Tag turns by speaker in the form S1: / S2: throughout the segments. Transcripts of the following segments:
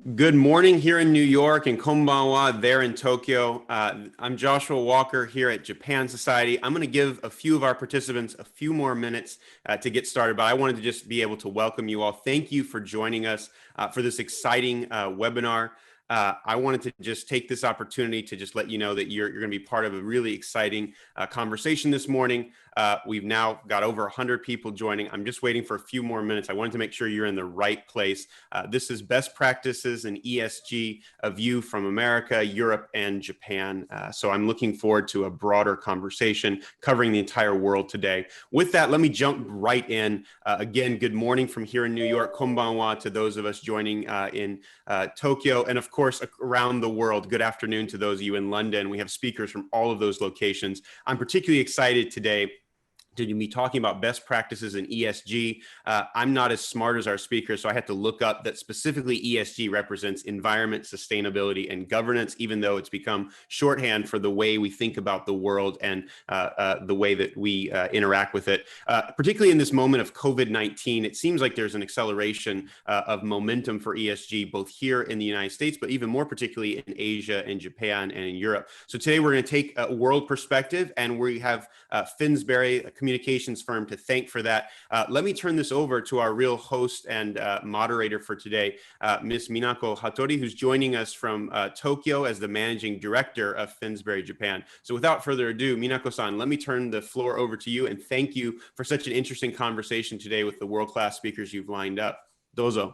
S1: Good morning here in New York and konbanwa there in Tokyo. I'm Joshua Walker here at Japan Society. I'm going to give a few of our participants a few more minutes to get started, but I wanted to just be able to welcome you all. Thank you for joining us for this exciting webinar. I wanted to just take this opportunity to just let you know that you're going to be part of a really exciting conversation this morning. We've now got over 100 people joining. I'm just waiting for a few more minutes. I wanted to make sure you're in the right place. This is best practices in ESG, a view from America, Europe, and Japan. So I'm looking forward to a broader conversation covering the entire world today. With that, let me jump right in. Again, good morning from here in New York. Konbanwa to those of us joining in Tokyo, and of course around the world. Good afternoon to those of you in London. We have speakers from all of those locations. I'm particularly excited today to be talking about best practices in ESG. I'm not as smart as our speaker, so I had to look up that specifically ESG represents environment, sustainability, and governance, even though it's become shorthand for the way we think about the world and the way that we interact with it. Particularly in this moment of COVID-19, it seems like there's an acceleration of momentum for ESG, both here in the United States, but even more particularly in Asia and Japan and in Europe. So today we're going to take a world perspective, and we have Finsbury, a communications firm, to thank for that. Let me turn this over to our real host and moderator for today, Ms. Minako Hattori, who's joining us from Tokyo as the managing director of Finsbury Japan. So without further ado, Minako-san, let me turn the floor over to you and thank you for such an interesting conversation today with the world-class speakers you've lined up. Dozo.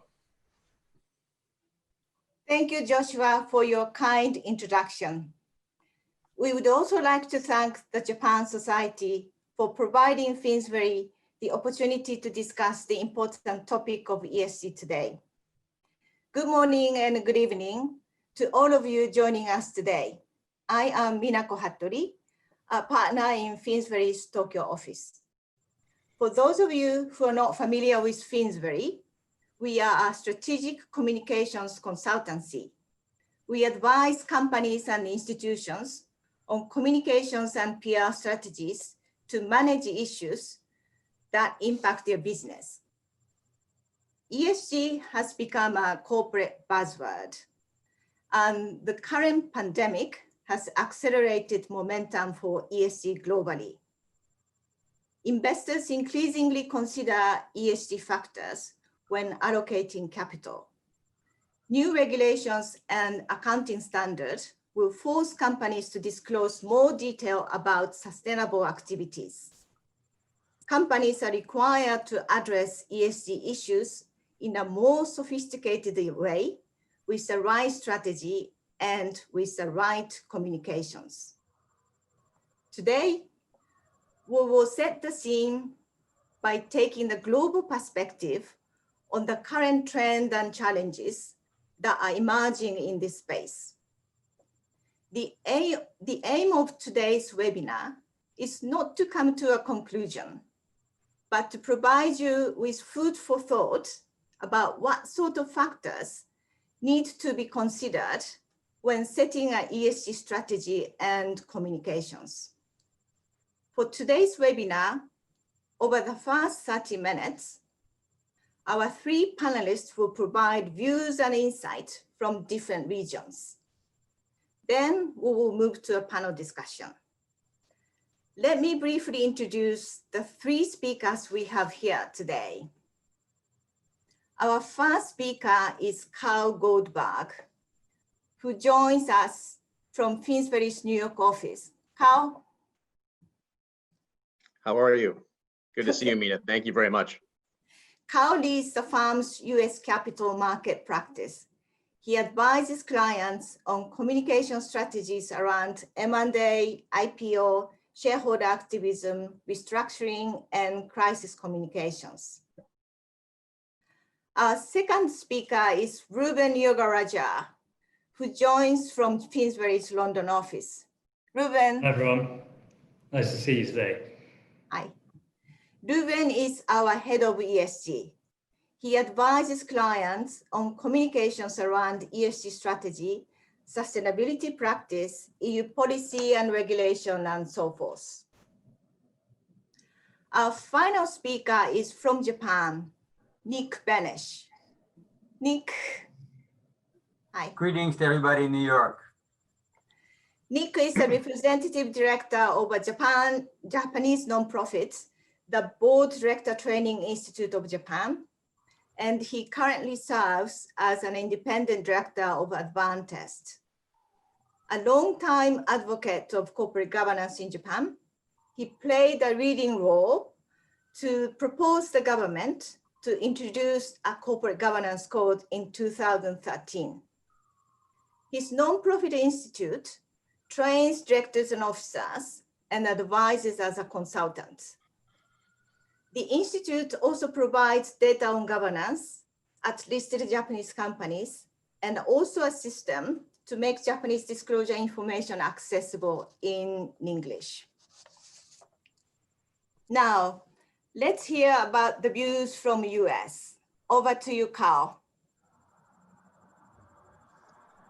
S2: Thank you, Joshua, for your kind introduction. We would also like to thank the Japan Society for providing Finsbury the opportunity to discuss the important topic of ESG today. Good morning and good evening to all of you joining us today. I am Minako Hattori, a partner in Finsbury's Tokyo office. For those of you who are not familiar with Finsbury, we are a strategic communications consultancy. We advise companies and institutions on communications and PR strategies to manage issues that impact their business. ESG has become a corporate buzzword, and the current pandemic has accelerated momentum for ESG globally. Investors increasingly consider ESG factors when allocating capital. New regulations and accounting standards will force companies to disclose more detail about sustainable activities. Companies are required to address ESG issues in a more sophisticated way with the right strategy and with the right communications. Today, we will set the scene by taking the global perspective on the current trend and challenges that are emerging in this space. The aim of today's webinar is not to come to a conclusion, but to provide you with food for thought about what sort of factors need to be considered when setting an ESG strategy and communications. For today's webinar, over the first 30 minutes, our three panelists will provide views and insights from different regions. Then we will move to a panel discussion. Let me briefly introduce the three speakers we have here today. Our first speaker is Carl Goldberg, who joins us from Finsbury's New York office. Carl?
S3: How are you? Good to see you, Mina. Thank you very much.
S2: Carl leads the firm's US capital market practice. He advises clients on communication strategies around M&A, IPO, shareholder activism, restructuring, and crisis communications. Our second speaker is Ruben Yogaraja, who joins from Finsbury's London office. Ruben.
S4: Hi, everyone. Nice to see you today.
S2: Hi. Ruben is our head of ESG. He advises clients on communications around ESG strategy, sustainability practice, EU policy and regulation, and so forth. Our final speaker is from Japan, Nick Benesh. Nick. Hi.
S5: Greetings to everybody in New York.
S2: Nick is a representative director of a Japanese nonprofit, the Board Director Training Institute of Japan, and he currently serves as an independent director of Advantest. A longtime advocate of corporate governance in Japan, he played a leading role to propose the government to introduce a corporate governance code in 2013. His nonprofit institute trains directors and officers and advises as a consultant. The institute also provides data on governance at listed Japanese companies and also a system to make Japanese disclosure information accessible in English. Now, let's hear about the views from US. Over to you, Carl.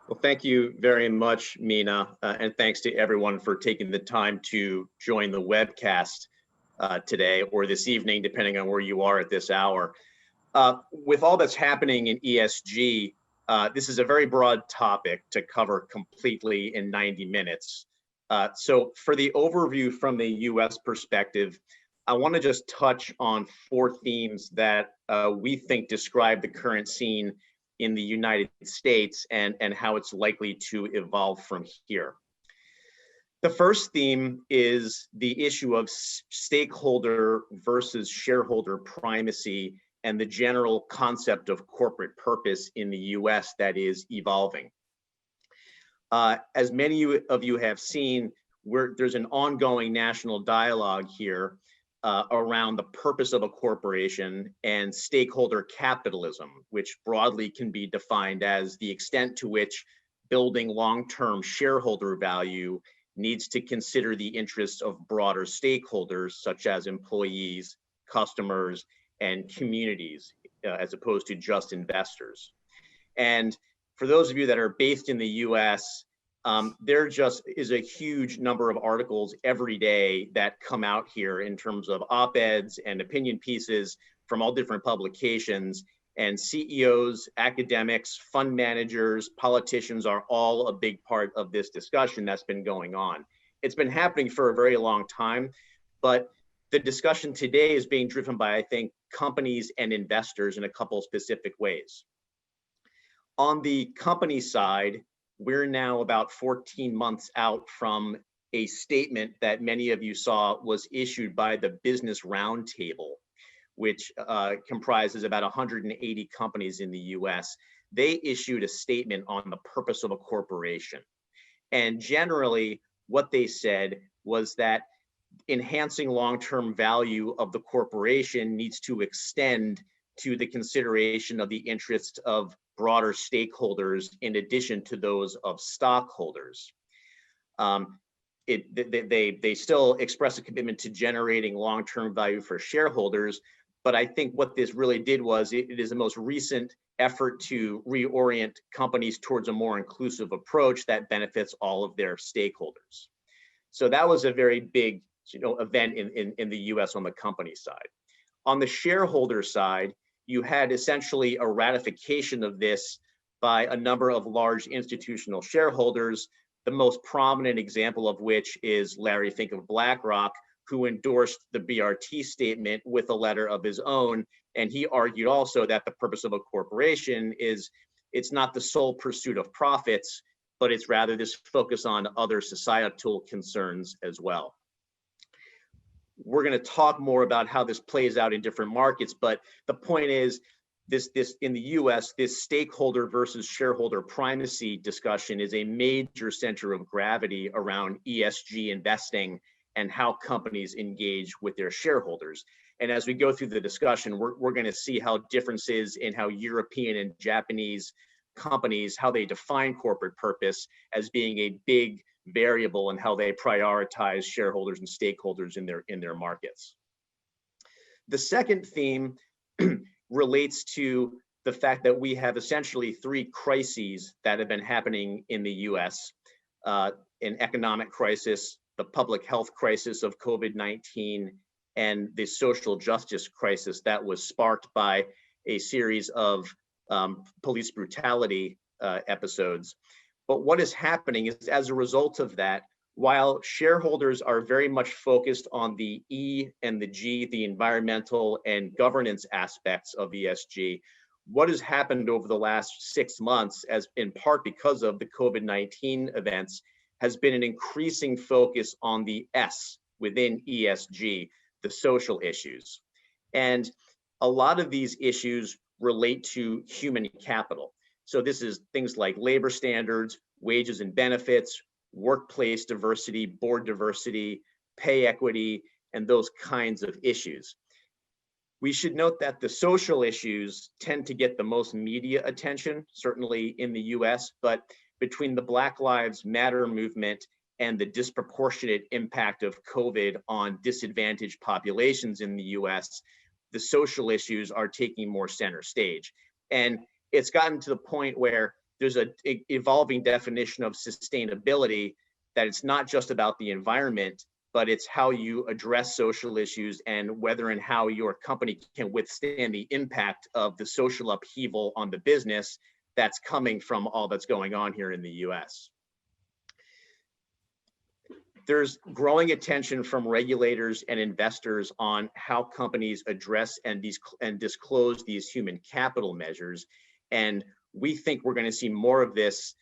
S3: Well, thank you very much, Mina, and thanks to everyone for taking the time to join the webcast today or this evening, depending on where you are at this hour. With all that's happening in ESG, this is a very broad topic to cover completely in 90 minutes. So for the overview from the US perspective, I want to just touch on 4 themes that we think describe the current scene in the United States and how it's likely to evolve from here. The first theme is the issue of stakeholder versus shareholder primacy and the general concept of corporate purpose in the US that is evolving. As many of you have seen, there's an ongoing national dialogue here around the purpose of a corporation and stakeholder capitalism, which broadly can be defined as the extent to which building long-term shareholder value needs to consider the interests of broader stakeholders, such as employees, customers, and communities, as opposed to just investors. And for those of you that are based in the US, there just is a huge number of articles every day that come out here in terms of op-eds and opinion pieces from all different publications, and CEOs, academics, fund managers, politicians are all a big part of this discussion that's been going on. It's been happening for a very long time, but the discussion today is being driven by, I think, companies and investors in a couple specific ways. On the company side, we're now about 14 months out from a statement that many of you saw was issued by the Business Roundtable, which comprises about 180 companies in the US. They issued a statement on the purpose of a corporation. And generally, what they said was that enhancing long-term value of the corporation needs to extend to the consideration of the interests of broader stakeholders in addition to those of stockholders. They still express a commitment to generating long-term value for shareholders, but I think what this really did was it is the most recent effort to reorient companies towards a more inclusive approach that benefits all of their stakeholders. So that was a very big event in the US on the company side. On the shareholder side, you had essentially a ratification of this by a number of large institutional shareholders, the most prominent example of which is Larry Fink of BlackRock, who endorsed the BRT statement with a letter of his own. And he argued also that the purpose of a corporation is, it's not the sole pursuit of profits, but it's rather this focus on other societal concerns as well. We're going to talk more about how this plays out in different markets, but the point is this in the US, this stakeholder versus shareholder primacy discussion is a major center of gravity around ESG investing and how companies engage with their shareholders. And as we go through the discussion, we're going to see how differences in how European and Japanese companies, how they define corporate purpose as being a big variable in how they prioritize shareholders and stakeholders in their markets. The second theme relates to the fact that we have essentially 3 crises that have been happening in the US: an economic crisis, the public health crisis of COVID-19, and the social justice crisis that was sparked by a series of police brutality episodes. But what is happening is, as a result of that, while shareholders are very much focused on the E and the G, the environmental and governance aspects of ESG, what has happened over the last 6 months, as in part because of the COVID-19 events, has been an increasing focus on the S within ESG, the social issues. And a lot of these issues relate to human capital. So this is things like labor standards, wages and benefits, workplace diversity, board diversity, pay equity, and those kinds of issues. We should note that the social issues tend to get the most media attention, certainly in the US, but between the Black Lives Matter movement and the disproportionate impact of COVID on disadvantaged populations in the US, the social issues are taking more center stage. And it's gotten to the point where there's an evolving definition of sustainability, that it's not just about the environment, but it's how you address social issues and whether and how your company can withstand the impact of the social upheaval on the business that's coming from all that's going on here in the US. There's growing attention from regulators and investors on how companies address and disclose these human capital measures. And we think we're going to see more of this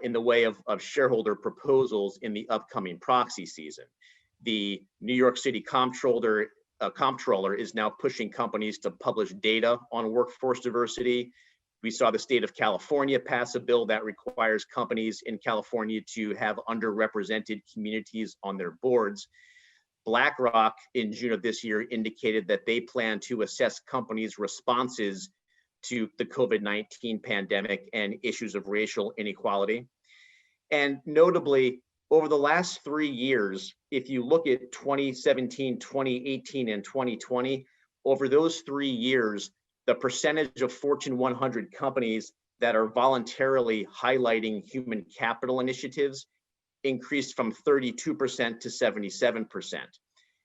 S3: in the way of shareholder proposals in the upcoming proxy season. The New York City comptroller is now pushing companies to publish data on workforce diversity. We saw the state of California pass a bill that requires companies in California to have underrepresented communities on their boards. BlackRock in June of this year indicated that they plan to assess companies' responses to the COVID-19 pandemic and issues of racial inequality. And notably, over the last 3 years, if you look at 2017, 2018, and 2020, over those 3 years, the percentage of Fortune 100 companies that are voluntarily highlighting human capital initiatives increased from 32% to 77%.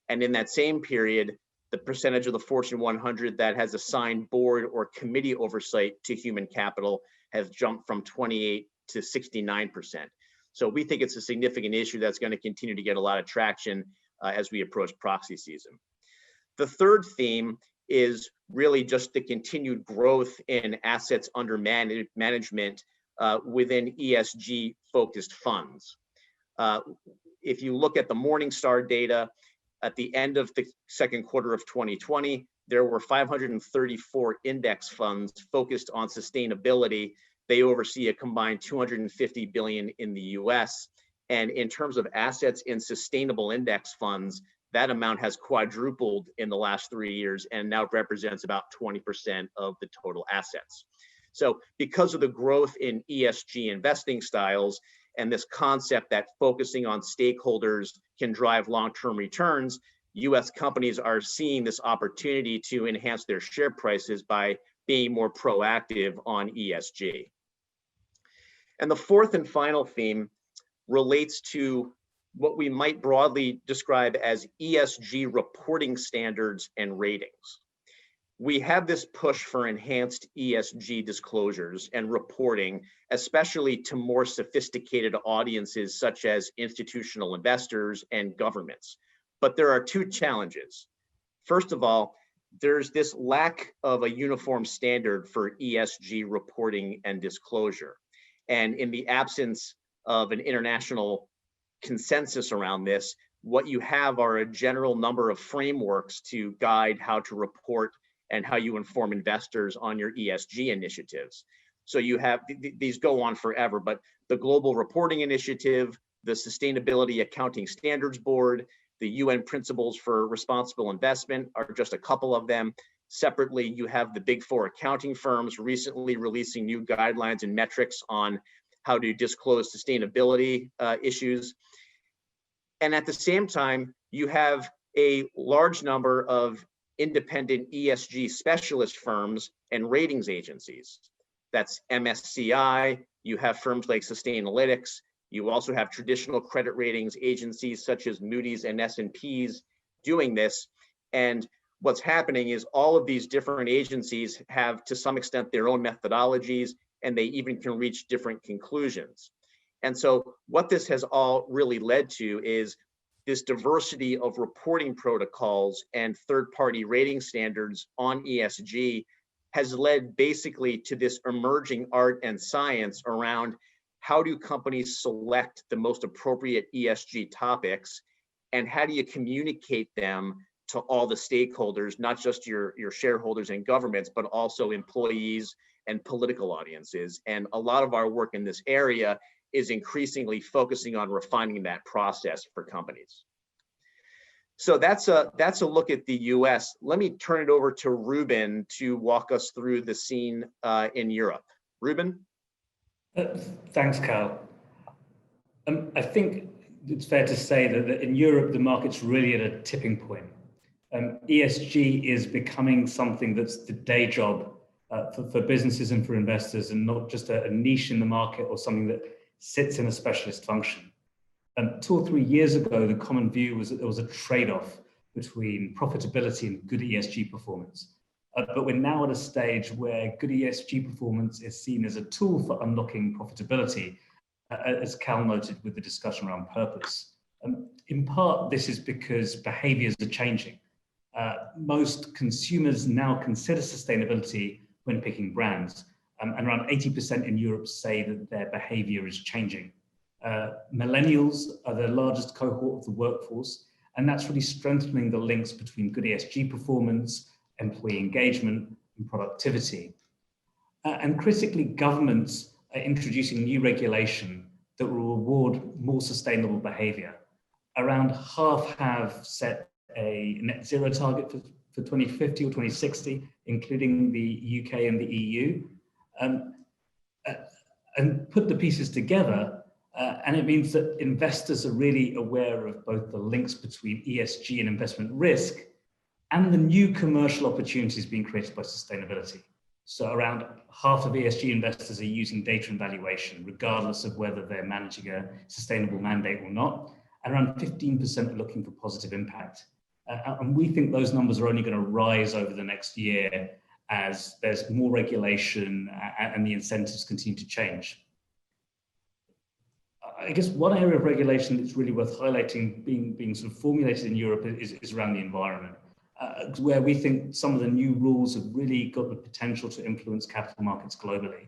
S3: And in that same period, the percentage of the Fortune 100 that has assigned board or committee oversight to human capital has jumped from 28 to 69%. So we think it's a significant issue that's going to continue to get a lot of traction as we approach proxy season. The third theme is really just the continued growth in assets under management within ESG focused funds. If you look at the Morningstar data, at the end of the second quarter of 2020, there were 534 index funds focused on sustainability. They oversee a combined 250 billion in the US. And in terms of assets in sustainable index funds, that amount has quadrupled in the last 3 years and now represents about 20% of the total assets. So because of the growth in ESG investing styles and this concept that focusing on stakeholders can drive long-term returns, US companies are seeing this opportunity to enhance their share prices by being more proactive on ESG. And the fourth and final theme relates to what we might broadly describe as ESG reporting standards and ratings. We have this push for enhanced ESG disclosures and reporting, especially to more sophisticated audiences such as institutional investors and governments. But there are two challenges. First of all, there's this lack of a uniform standard for ESG reporting and disclosure. And in the absence of an international consensus around this, what you have are a general number of frameworks to guide how to report and how you inform investors on your ESG initiatives. So you have, these go on forever, but the Global Reporting Initiative, the Sustainability Accounting Standards Board, the UN Principles for Responsible Investment are just a couple of them. Separately, you have the Big Four accounting firms recently releasing new guidelines and metrics on how to disclose sustainability issues. And at the same time, you have a large number of independent ESG specialist firms and ratings agencies. That's MSCI, you have firms like Sustainalytics, you also have traditional credit ratings agencies such as Moody's and S&P's doing this. And what's happening is all of these different agencies have, to some extent, their own methodologies and they even can reach different conclusions. And so what this has all really led to is this diversity of reporting protocols and third-party rating standards on ESG has led basically to this emerging art and science around how do companies select the most appropriate ESG topics, and how do you communicate them to all the stakeholders, not just your shareholders and governments, but also employees and political audiences. And a lot of our work in this area is increasingly focusing on refining that process for companies. So that's a look at the US. Let me turn it over to Ruben to walk us through the scene in Europe. Ruben?
S4: Thanks, Cal. I think it's fair to say that in Europe, the market's really at a tipping point. ESG is becoming something that's the day job for businesses and for investors, and not just a niche in the market or something that sits in a specialist function. 2 or 3 years ago, the common view was that there was a trade-off between profitability and good ESG performance. But we're now at a stage where good ESG performance is seen as a tool for unlocking profitability, as Cal noted with the discussion around purpose. In part, this is because behaviors are changing. Most consumers now consider sustainability when picking brands, and around 80% in Europe say that their behavior is changing. Millennials are the largest cohort of the workforce, and that's really strengthening the links between good ESG performance, employee engagement, and productivity. And critically, governments are introducing new regulation that will reward more sustainable behavior. Around half have set a net zero target for 2050 or 2060, including the UK and the EU. And put the pieces together, and it means that investors are really aware of both the links between ESG and investment risk and the new commercial opportunities being created by sustainability. So around half of ESG investors are using data and valuation, regardless of whether they're managing a sustainable mandate or not. And around 15% are looking for positive impact. And we think those numbers are only going to rise over the next year as there's more regulation and the incentives continue to change. I guess one area of regulation that's really worth highlighting being sort of formulated in Europe is around the environment, where we think some of the new rules have really got the potential to influence capital markets globally.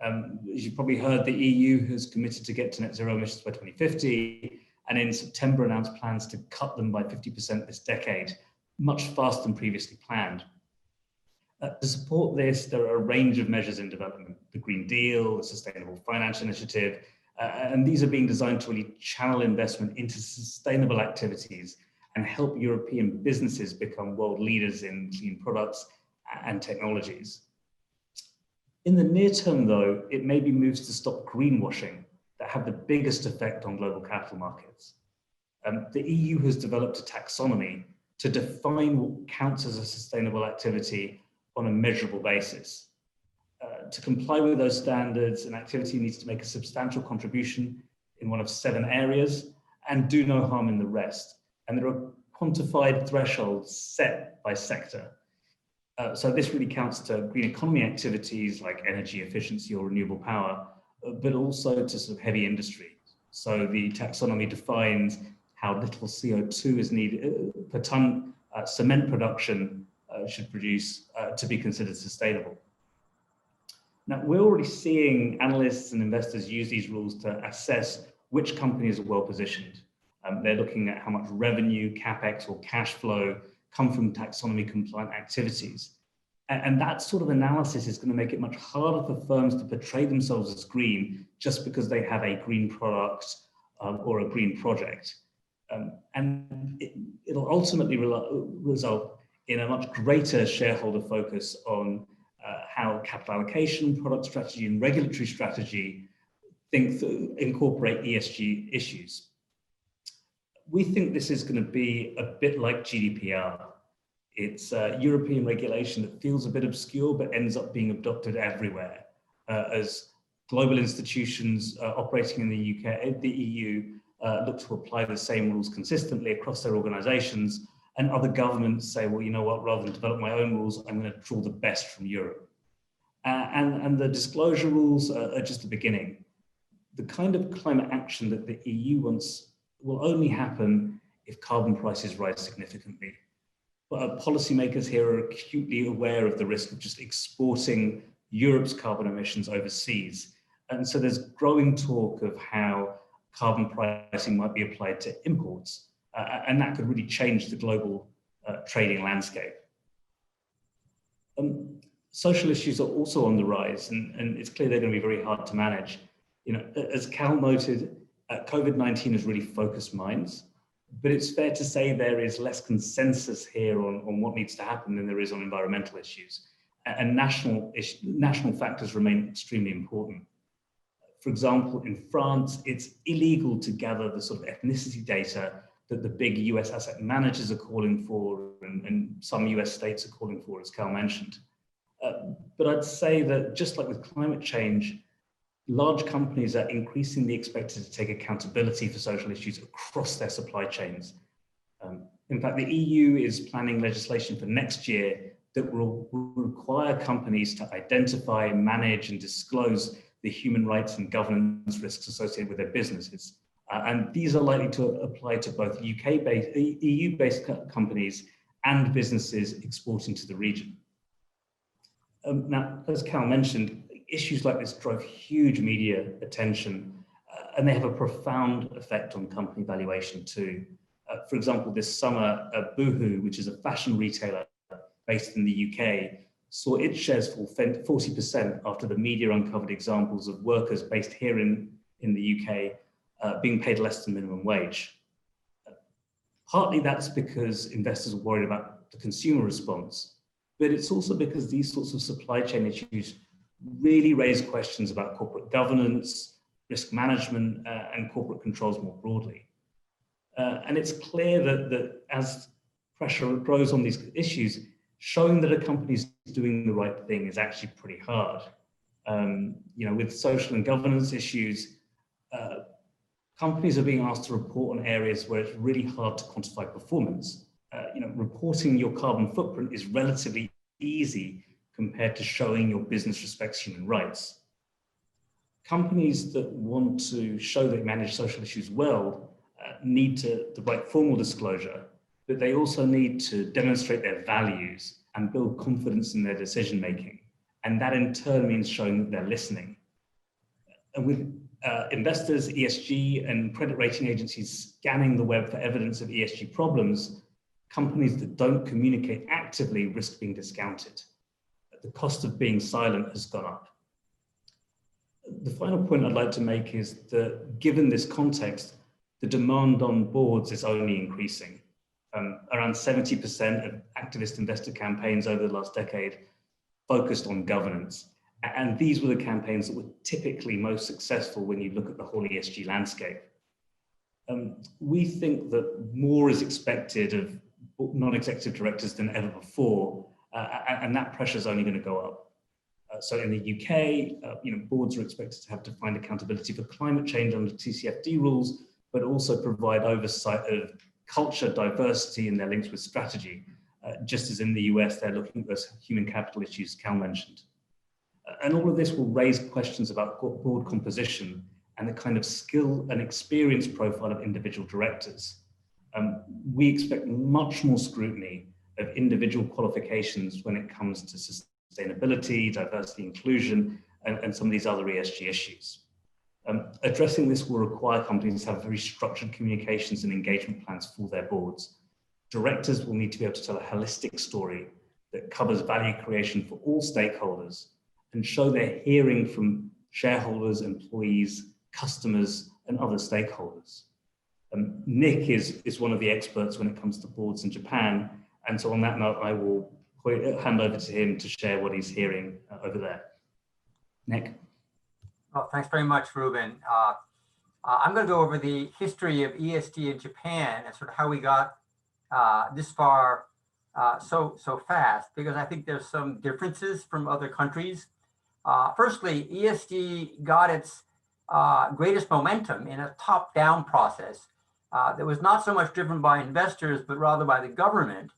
S4: As you've probably heard, the EU has committed to get to net zero emissions by 2050, and in September announced plans to cut them by 50% this decade, much faster than previously planned. To support this, there are a range of measures in development: the Green Deal, the Sustainable Finance Initiative, and these are being designed to really channel investment into sustainable activities and help European businesses become world leaders in clean products and technologies. In the near term, though, it may be moves to stop greenwashing that have the biggest effect on global capital markets. The EU has developed a taxonomy to define what counts as a sustainable activity on a measurable basis. To comply with those standards, an activity needs to make a substantial contribution in one of 7 areas and do no harm in the rest. And there are quantified thresholds set by sector. So this really counts to green economy activities like energy efficiency or renewable power, but also to sort of heavy industry. So the taxonomy defines how little CO2 is needed per ton cement production should produce to be considered sustainable. Now, we're already seeing analysts and investors use these rules to assess which companies are well positioned. They're looking at how much revenue, capex, or cash flow come from taxonomy compliant activities. And that sort of analysis is going to make it much harder for firms to portray themselves as green just because they have a green product or a green project. And it'll ultimately result in a much greater shareholder focus on how capital allocation, product strategy, and regulatory strategy incorporate ESG issues. We think this is going to be a bit like GDPR. It's European regulation that feels a bit obscure, but ends up being adopted everywhere as global institutions operating in the UK, the EU, look to apply the same rules consistently across their organizations, and other governments say, well, you know what, rather than develop my own rules, I'm going to draw the best from Europe. And the disclosure rules are just the beginning. The kind of climate action that the EU wants will only happen if carbon prices rise significantly. But policymakers here are acutely aware of the risk of just exporting Europe's carbon emissions overseas. And so there's growing talk of how carbon pricing might be applied to imports, and that could really change the global trading landscape. Social issues are also on the rise, and it's clear they're going to be very hard to manage. As Cal noted, COVID-19 has really focused minds, but it's fair to say there is less consensus here on what needs to happen than there is on environmental issues. And national factors remain extremely important. For example, in France, it's illegal to gather the sort of ethnicity data that the big US asset managers are calling for, and some US states are calling for, as Cal mentioned. But I'd say that just like with climate change, large companies are increasingly expected to take accountability for social issues across their supply chains. In fact, the EU is planning legislation for next year that will require companies to identify, manage, and disclose the human rights and governance risks associated with their businesses. And these are likely to apply to both EU-based companies and businesses exporting to the region. Now, as Cal mentioned, issues like this drive huge media attention, and they have a profound effect on company valuation too. For example, this summer, Boohoo, which is a fashion retailer based in the UK, saw its shares fall 40% after the media uncovered examples of workers based here in the UK being paid less than minimum wage. Partly that's because investors are worried about the consumer response, but it's also because these sorts of supply chain issues really raise questions about corporate governance, risk management, and corporate controls more broadly. And it's clear that as pressure grows on these issues, showing that a company is doing the right thing is actually pretty hard. With social and governance issues, companies are being asked to report on areas where it's really hard to quantify performance. Reporting your carbon footprint is relatively easy compared to showing your business respects human rights. Companies that want to show they manage social issues well need the right formal disclosure, but they also need to demonstrate their values and build confidence in their decision making. And that in turn means showing that they're listening. And with investors, ESG, and credit rating agencies scanning the web for evidence of ESG problems, companies that don't communicate actively risk being discounted. The cost of being silent has gone up. The final point I'd like to make is that given this context, the demand on boards is only increasing. Around 70% of activist investor campaigns over the last decade focused on governance. And these were the campaigns that were typically most successful when you look at the whole ESG landscape. We think that more is expected of non-executive directors than ever before, and that pressure is only going to go up. So in the UK, boards are expected to have defined accountability for climate change under TCFD rules, but also provide oversight of culture, diversity, and their links with strategy. Just as in the US, they're looking at those human capital issues Cal mentioned. And all of this will raise questions about board composition and the kind of skill and experience profile of individual directors. We expect much more scrutiny of individual qualifications when it comes to sustainability, diversity, inclusion, and some of these other ESG issues. Addressing this will require companies to have very structured communications and engagement plans for their boards. Directors will need to be able to tell a holistic story that covers value creation for all stakeholders and show they're hearing from shareholders, employees, customers, and other stakeholders. Nick is one of the experts when it comes to boards in Japan. And so on that note, I will hand over to him to share what he's hearing over there. Nick.
S5: Well, thanks very much, Ruben. I'm going to go over the history of ESG in Japan and sort of how we got this far so fast, because I think there's some differences from other countries. Firstly, ESG got its greatest momentum in a top-down process that was not so much driven by investors, but rather by the government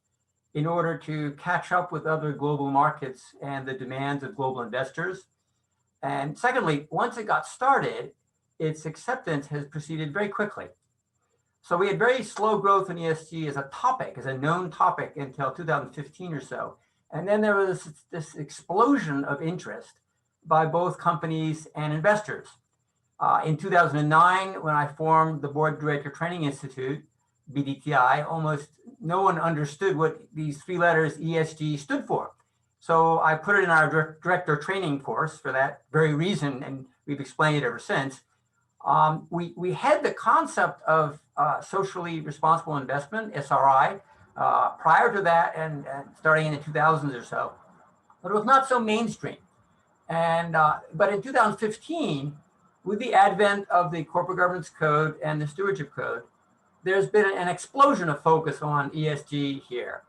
S5: in order to catch up with other global markets and the demands of global investors. And secondly, once it got started, its acceptance has proceeded very quickly. So we had very slow growth in ESG as a topic, as a known topic until 2015 or so. And then there was this explosion of interest by both companies and investors. In 2009, when I formed the Board Director Training Institute, BDTI, almost no one understood what these three letters ESG stood for. So I put it in our director training course for that very reason, and we've explained it ever since. We had the concept of socially responsible investment, SRI, prior to that and starting in the 2000s or so, but it was not so mainstream. And but in 2015, with the advent of the Corporate Governance Code and the Stewardship Code, there's been an explosion of focus on ESG here.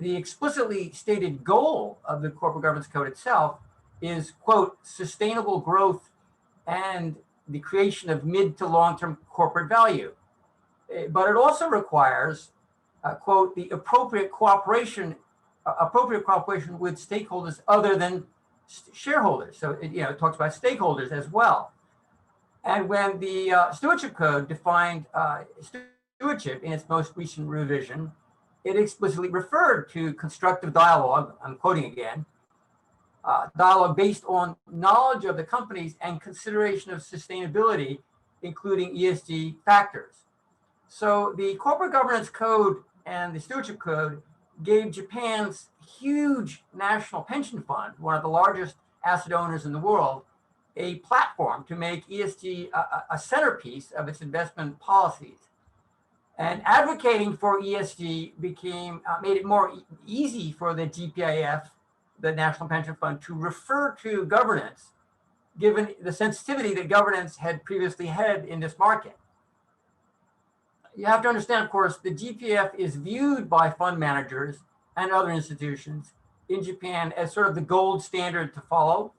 S5: The explicitly stated goal of the Corporate Governance Code itself is, quote, sustainable growth and the creation of mid to long-term corporate value. But it also requires, quote, the appropriate cooperation with stakeholders other than shareholders. So it talks about stakeholders as well. And when the Stewardship Code defined stewardship in its most recent revision, it explicitly referred to constructive dialogue, I'm quoting again, dialogue based on knowledge of the companies and consideration of sustainability, including ESG factors. So the Corporate Governance Code and the Stewardship Code gave Japan's huge national pension fund, one of the largest asset owners in the world, a platform to make ESG a centerpiece of its investment policies. And advocating for ESG made it more easy for the GPIF, the National Pension Fund, to refer to governance, given the sensitivity that governance had previously had in this market. You have to understand, of course, the GPF is viewed by fund managers and other institutions in Japan as sort of the gold standard to follow.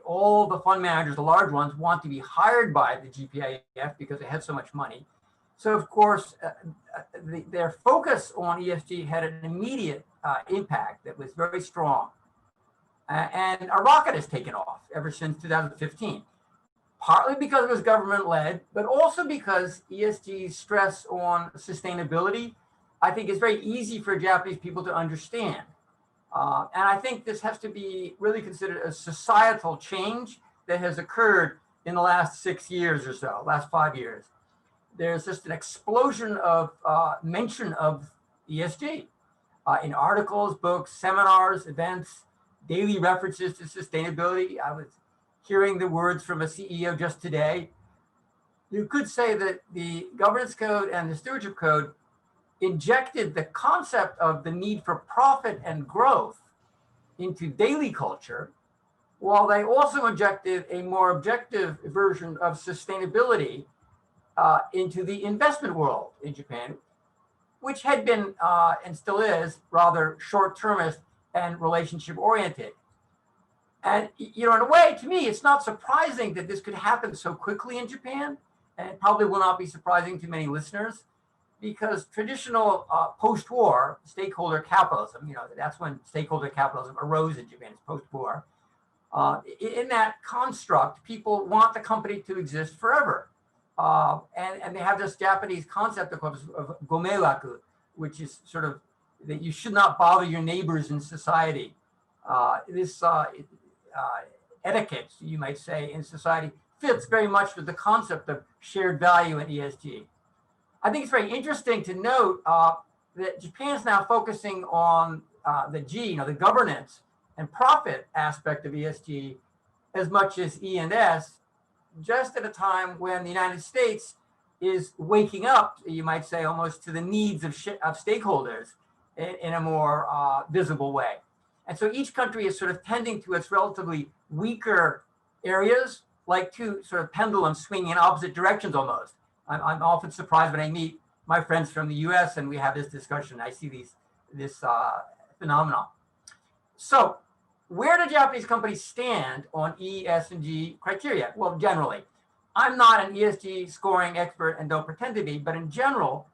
S5: All the fund managers, the large ones, want to be hired by the GPIF because it has so much money. So, of course, their focus on ESG had an immediate impact that was very strong. And a rocket has taken off ever since 2015, partly because it was government-led, but also because ESG's stress on sustainability, I think, is very easy for Japanese people to understand. And I think this has to be really considered a societal change that has occurred in the last 6 years or so, last 5 years. There's just an explosion of mention of ESG in articles, books, seminars, events, daily references to sustainability. I was hearing the words from a CEO just today. You could say that the Governance Code and the Stewardship Code injected the concept of the need for profit and growth into daily culture, while they also injected a more objective version of sustainability into the investment world in Japan, which had been and still is rather short-termist and relationship-oriented. And in a way, to me, it's not surprising that this could happen so quickly in Japan, and it probably will not be surprising to many listeners, because traditional post-war stakeholder capitalism, that's when stakeholder capitalism arose in Japan, it's post-war. In that construct, people want the company to exist forever. And they have this Japanese concept of gomeiwaku, which is sort of that you should not bother your neighbors in society. This etiquette, you might say, in society fits very much with the concept of shared value in ESG. I think it's very interesting to note that Japan is now focusing on the G, the governance and profit aspect of ESG as much as E and S, just at a time when the United States is waking up, you might say, almost to the needs of stakeholders in a more visible way. And so each country is sort of tending to its relatively weaker areas, like two sort of pendulums swinging in opposite directions almost. I'm often surprised when I meet my friends from the US and we have this discussion. I see this phenomenon. So where do Japanese companies stand on E, S, and G criteria? Well, generally, I'm not an ESG scoring expert and don't pretend to be, but in general,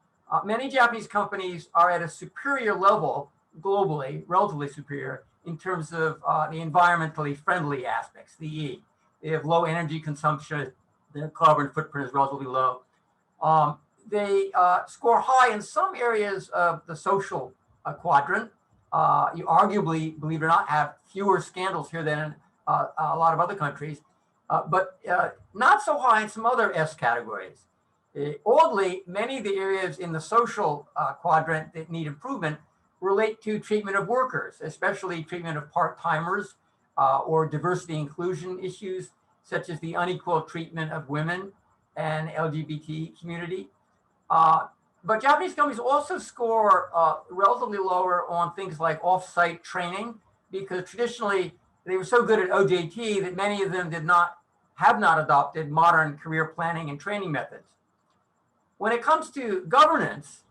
S5: Many Japanese companies are at a superior level globally, relatively superior, in terms of the environmentally friendly aspects, the E. They have low energy consumption, their carbon footprint is relatively low. They score high in some areas of the social quadrant. You arguably, believe it or not, have fewer scandals here than a lot of other countries, but not so high in some other S categories. Oddly, many of the areas in the social quadrant that need improvement relate to treatment of workers, especially treatment of part-timers or diversity inclusion issues, such as the unequal treatment of women and LGBT community. But Japanese companies also score relatively lower on things like off-site training, because traditionally they were so good at OJT that many of them have not adopted modern career planning and training methods. When it comes to governance,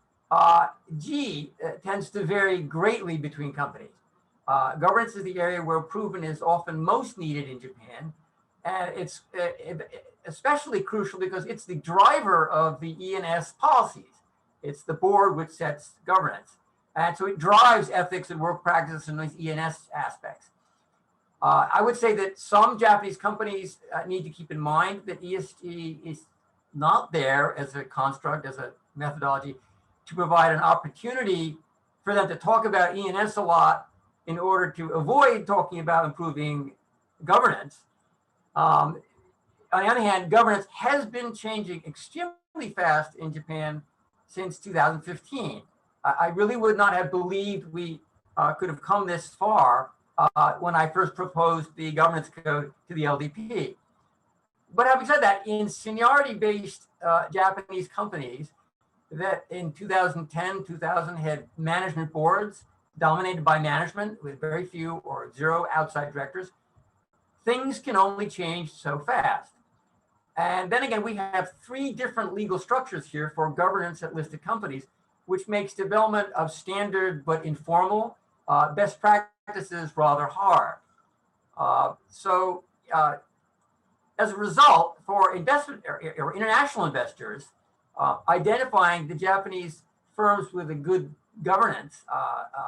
S5: G tends to vary greatly between companies. Governance is the area where improvement is often most needed in Japan, and it's especially crucial because it's the driver of the E&S policies. It's the board which sets governance. And so it drives ethics and work practices in these E&S aspects. I would say that some Japanese companies need to keep in mind that ESG is not there as a construct, as a methodology, to provide an opportunity for them to talk about E&S a lot in order to avoid talking about improving governance. On the other hand, governance has been changing extremely fast in Japan since 2015. I really would not have believed we could have come this far when I first proposed the governance code to the LDP. But having said that, in seniority-based Japanese companies that in 2010, 2000 had management boards dominated by management with very few or zero outside directors, things can only change so fast. And then again, we have 3 different legal structures here for governance at listed companies, which makes development of standard but informal best practices rather hard. As a result, for investment or international investors, identifying the Japanese firms with a good governance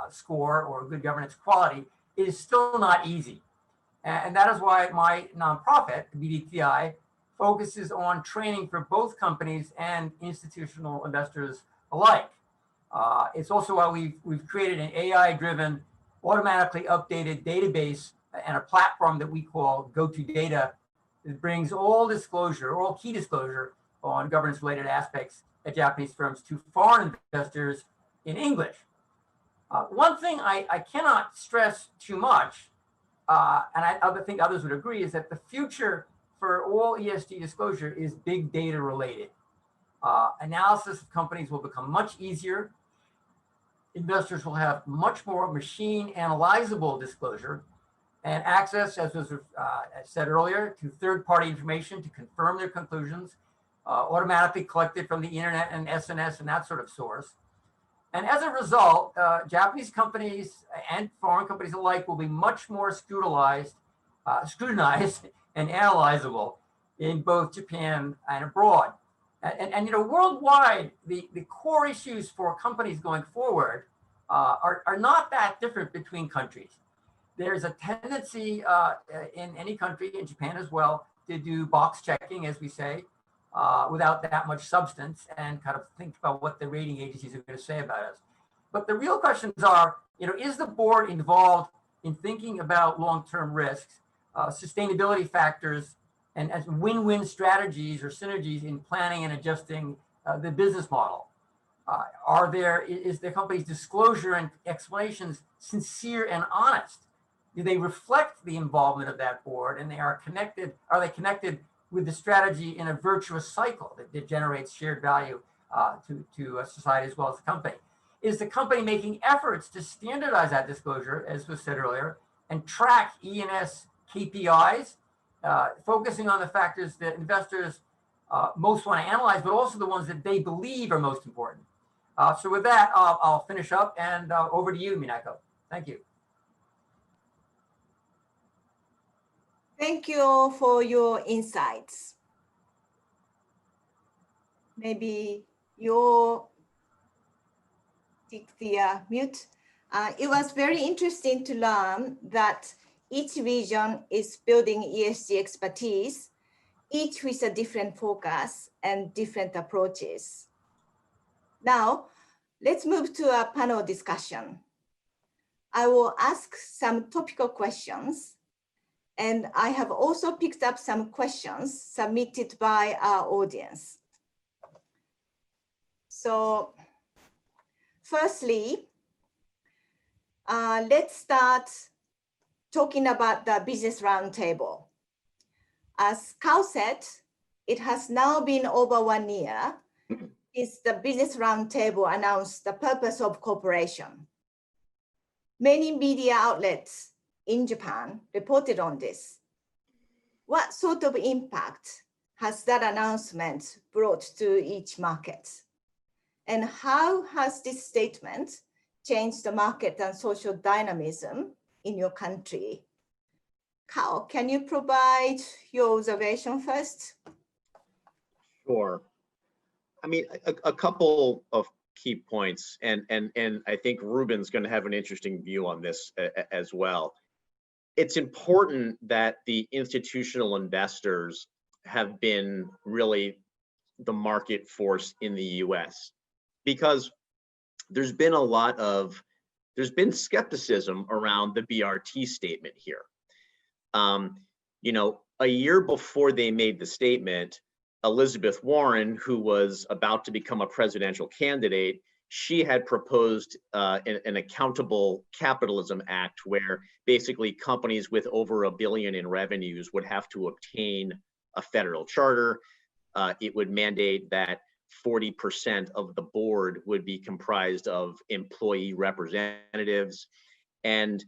S5: score or good governance quality is still not easy. And that is why my nonprofit, BDTI, focuses on training for both companies and institutional investors alike. It's also why we've created an AI-driven, automatically updated database and a platform that we call GoToData that brings all disclosure, all key disclosure on governance-related aspects at Japanese firms to foreign investors in English. One thing I cannot stress too much, and I think others would agree, is that the future for all ESG disclosure is big data related. Analysis of companies will become much easier. Investors will have much more machine analyzable disclosure and access, as was said earlier, to third-party information to confirm their conclusions, automatically collected from the internet and SNS and that sort of source. And as a result, Japanese companies and foreign companies alike will be much more scrutinized and analyzable in both Japan and abroad. And you know, worldwide, the core issues for companies going forward are not that different between countries. There's a tendency in any country, in Japan as well, to do box checking, as we say, without that much substance, and kind of think about what the rating agencies are going to say about us. But the real questions are, you know, is the board involved in thinking about long-term risks, sustainability factors, and as win-win strategies or synergies in planning and adjusting the business model? Is the company's disclosure and explanations sincere and honest? Do they reflect the involvement of that board, and are they connected with the strategy in a virtuous cycle that generates shared value to society as well as the company? Is the company making efforts to standardize that disclosure, as was said earlier, and track E&S KPIs, focusing on the factors that investors most want to analyze, but also the ones that they believe are most important? So with that, I'll finish up, and over to you, Minako. Thank you.
S2: Thank you for your insights. Maybe your tick the mute. It was very interesting to learn that each region is building ESG expertise, each with a different focus and different approaches. Now, let's move to a panel discussion. I will ask some topical questions, and I have also picked up some questions submitted by our audience. So, firstly, let's start talking about the business roundtable. As Carl said, it has now been over 1 year since the business roundtable announced the purpose of cooperation. Many media outlets in Japan reported on this. What sort of impact has that announcement brought to each market? And how has this statement changed the market and social dynamism in your country? Carl, can you provide your observation first?
S3: Sure. I mean, a couple of key points, and I think Ruben's going to have an interesting view on this as well. It's important that the institutional investors have been really the market force in the US, because there's been skepticism around the BRT statement here. You know, a year before they made the statement, Elizabeth Warren, who was about to become a presidential candidate, she had proposed an accountable capitalism act where basically companies with over $1 billion in revenues would have to obtain a federal charter. It would mandate that 40% of the board would be comprised of employee representatives. And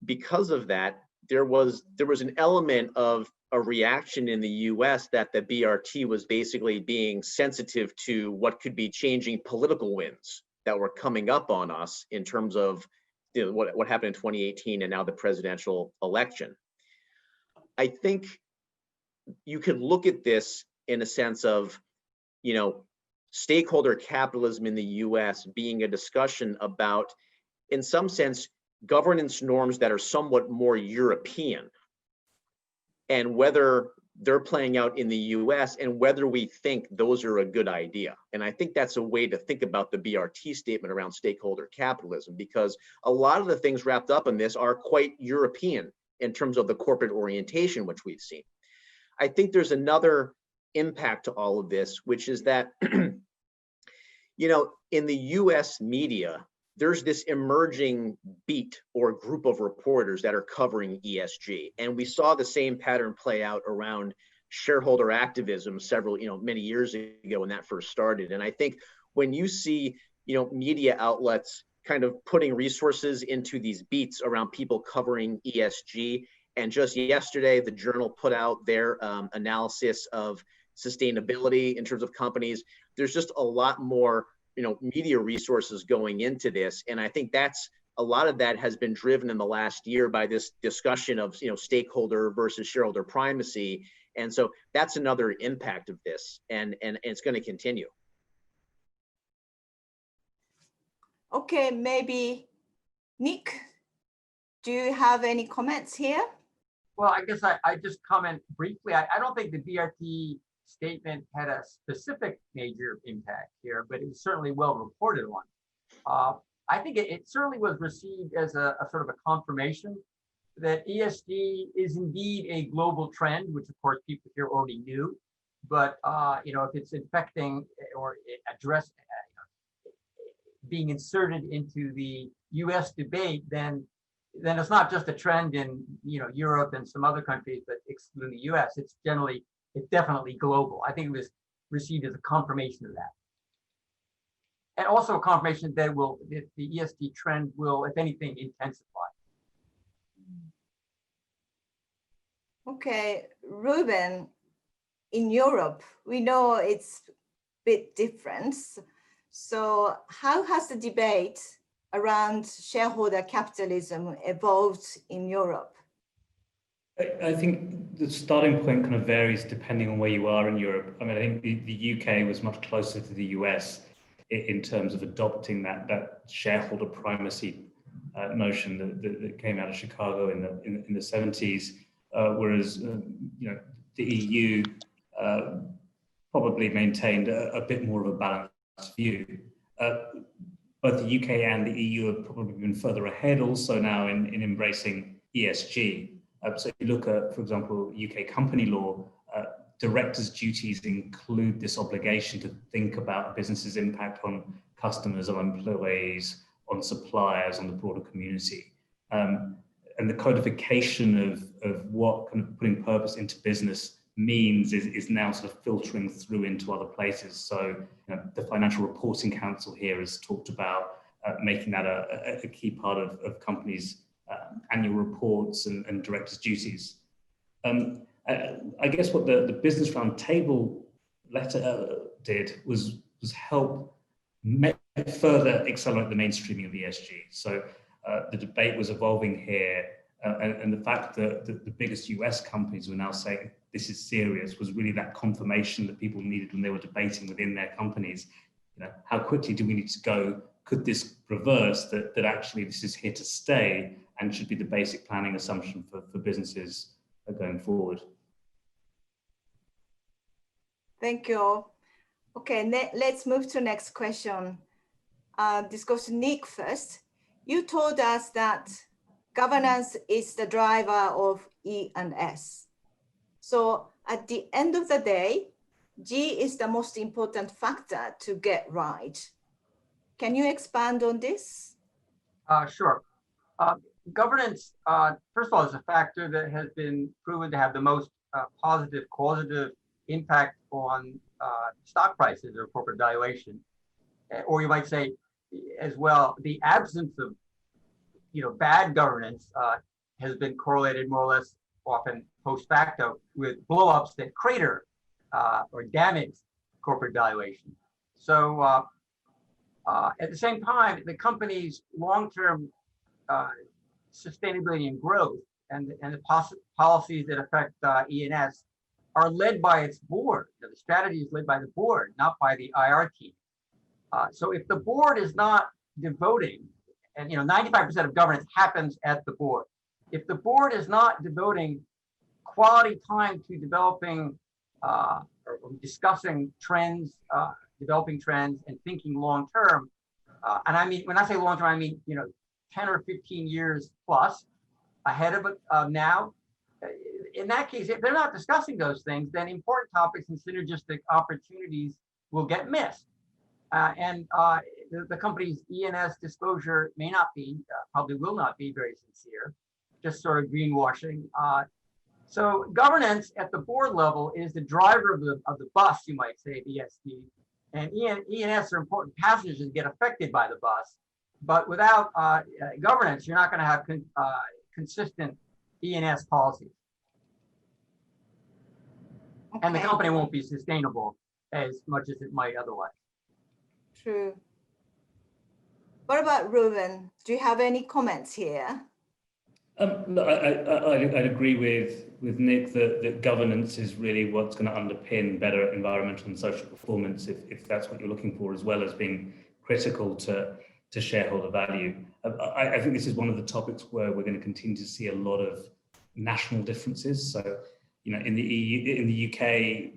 S3: because of that, there was an element of a reaction in the US that the BRT was basically being sensitive to what could be changing political winds that were coming up on us in terms of, you know, what happened in 2018 and now the presidential election. I think you could look at this in a sense of, you know, stakeholder capitalism in the US being a discussion about, in some sense, governance norms that are somewhat more European, and whether they're playing out in the US and whether we think those are a good idea. And I think that's a way to think about the BRT statement around stakeholder capitalism, because a lot of the things wrapped up in this are quite European in terms of the corporate orientation, which we've seen. I think there's another impact to all of this, which is that, you know, in the US media, there's this emerging beat or group of reporters that are covering ESG. And we saw the same pattern play out around shareholder activism many years ago when that first started. And I think when you see, you know, media outlets kind of putting resources into these beats around people covering ESG, and just yesterday, the Journal put out their analysis of sustainability in terms of companies, there's just a lot more, you know, media resources going into this. And I think that's a lot of that has been driven in the last year by this discussion of, you know, stakeholder versus shareholder primacy. And so that's another impact of this, and it's going to continue.
S2: Okay, maybe Nick, do you have any comments here?
S5: Well, I guess I just comment briefly. I don't think the BRT statement had a specific major impact here, but it was certainly well reported on. I think it certainly was received as a sort of a confirmation that ESG is indeed a global trend, which of course people here already knew. But you know, if it's infecting or being inserted into the U.S. debate, then it's not just a trend in, you know, Europe and some other countries, but excluding the U.S. It's definitely global. I think it was received as a confirmation of that, and also a confirmation that the ESG trend will, if anything, intensify.
S2: Okay, Ruben, in Europe, we know it's a bit different. So how has the debate around shareholder capitalism evolved in Europe?
S4: I think the starting point kind of varies depending on where you are in Europe. I mean, I think the UK was much closer to the US in terms of adopting that shareholder primacy notion that came out of Chicago in the 70s, whereas you know, the EU probably maintained a bit more of a balanced view. Both the UK and the EU have probably been further ahead also now in embracing ESG. So if you look at, for example, UK company law, directors' duties include this obligation to think about a business's impact on customers, on employees, on suppliers, on the broader community. And the codification of what kind of putting purpose into business means is now sort of filtering through into other places. So you know, the Financial Reporting Council here has talked about making that a key part of companies' annual reports and directors' duties. I guess what the Business Roundtable letter did was help further accelerate the mainstreaming of ESG. So the debate was evolving here, and the fact that the biggest US companies were now saying this is serious was really that confirmation that people needed when they were debating within their companies. You know, how quickly do we need to go? Could this reverse that actually this is here to stay and should be the basic planning assumption for businesses going forward?
S2: Thank you. Okay, let's move to the next question. This goes to Nick first. You told us that governance is the driver of E and S. So at the end of the day, G is the most important factor to get right. Can you expand on this?
S5: Sure. Governance, first of all, is a factor that has been proven to have the most positive, causative impact on stock prices or corporate valuation. Or you might say, as well, the absence of bad governance has been correlated more or less often post facto with blow-ups that crater or damage corporate valuation. So at the same time, the company's long-term sustainability and growth and the policies that affect E&S are led by its board. The strategy is led by the board, not by the IR team. So if the board is not devoting, and 95% of governance happens at the board. If the board is not devoting quality time to developing or discussing trends, developing trends and thinking long term, and I mean, when I say long term, I mean 10 or 15 years plus ahead of now. In that case, if they're not discussing those things, then important topics and synergistic opportunities will get missed. The company's E&S disclosure may not be, probably will not be very sincere, just sort of greenwashing. So governance at the board level is the driver of the bus, you might say, ESG. And E&S are important passengers that get affected by the bus. But without governance, you're not going to have consistent E&S policies. Okay. And the company won't be sustainable as much as it might otherwise.
S2: True. What about Ruben? Do you have any comments here?
S4: No, I'd agree with Nick that governance is really what's going to underpin better environmental and social performance if that's what you're looking for, as well as being critical to shareholder value. I think this is one of the topics where we're going to continue to see a lot of national differences. So, in the EU, in the UK,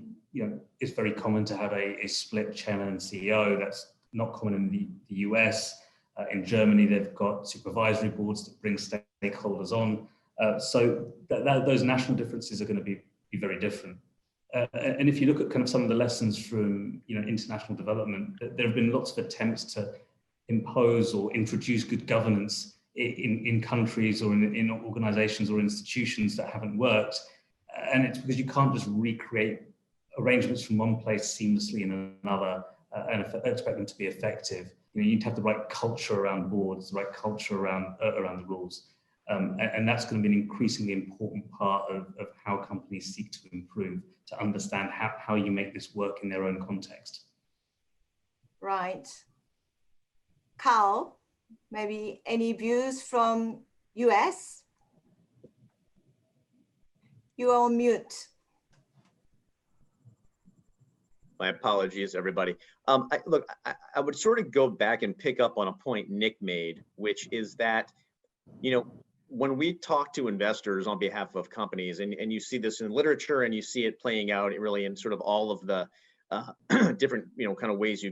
S4: it's very common to have a split chairman and CEO. That's not common in the US. In Germany, they've got supervisory boards that bring stakeholders on. So those national differences are going to be very different. And if you look at kind of some of the lessons from international development, there have been lots of attempts to impose or introduce good governance in countries or in organizations or institutions that haven't worked. And it's because you can't just recreate arrangements from one place seamlessly in another and expect them to be effective. You need to have the right culture around boards, the right culture around the rules. And that's going to be an increasingly important part of how companies seek to improve, to understand how you make this work in their own context.
S2: Right. Carl, maybe any views from US? You are on mute.
S3: My apologies, everybody. I would sort of go back and pick up on a point Nick made, which is that, when we talk to investors on behalf of companies, and you see this in literature and you see it playing out really in sort of all of the different, kind of ways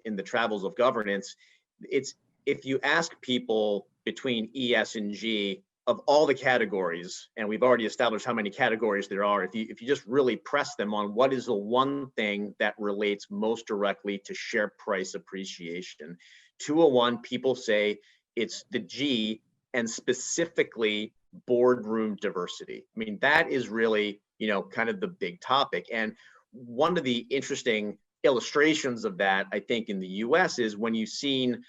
S3: in the travels of governance, it's, if you ask people between E, S, and G, of all the categories, and we've already established how many categories there are, if you just really press them on what is the one thing that relates most directly to share price appreciation, 201 people say it's the G, and specifically boardroom diversity. I mean, that is really, kind of the big topic. And one of the interesting illustrations of that, I think, in the US is when you've seen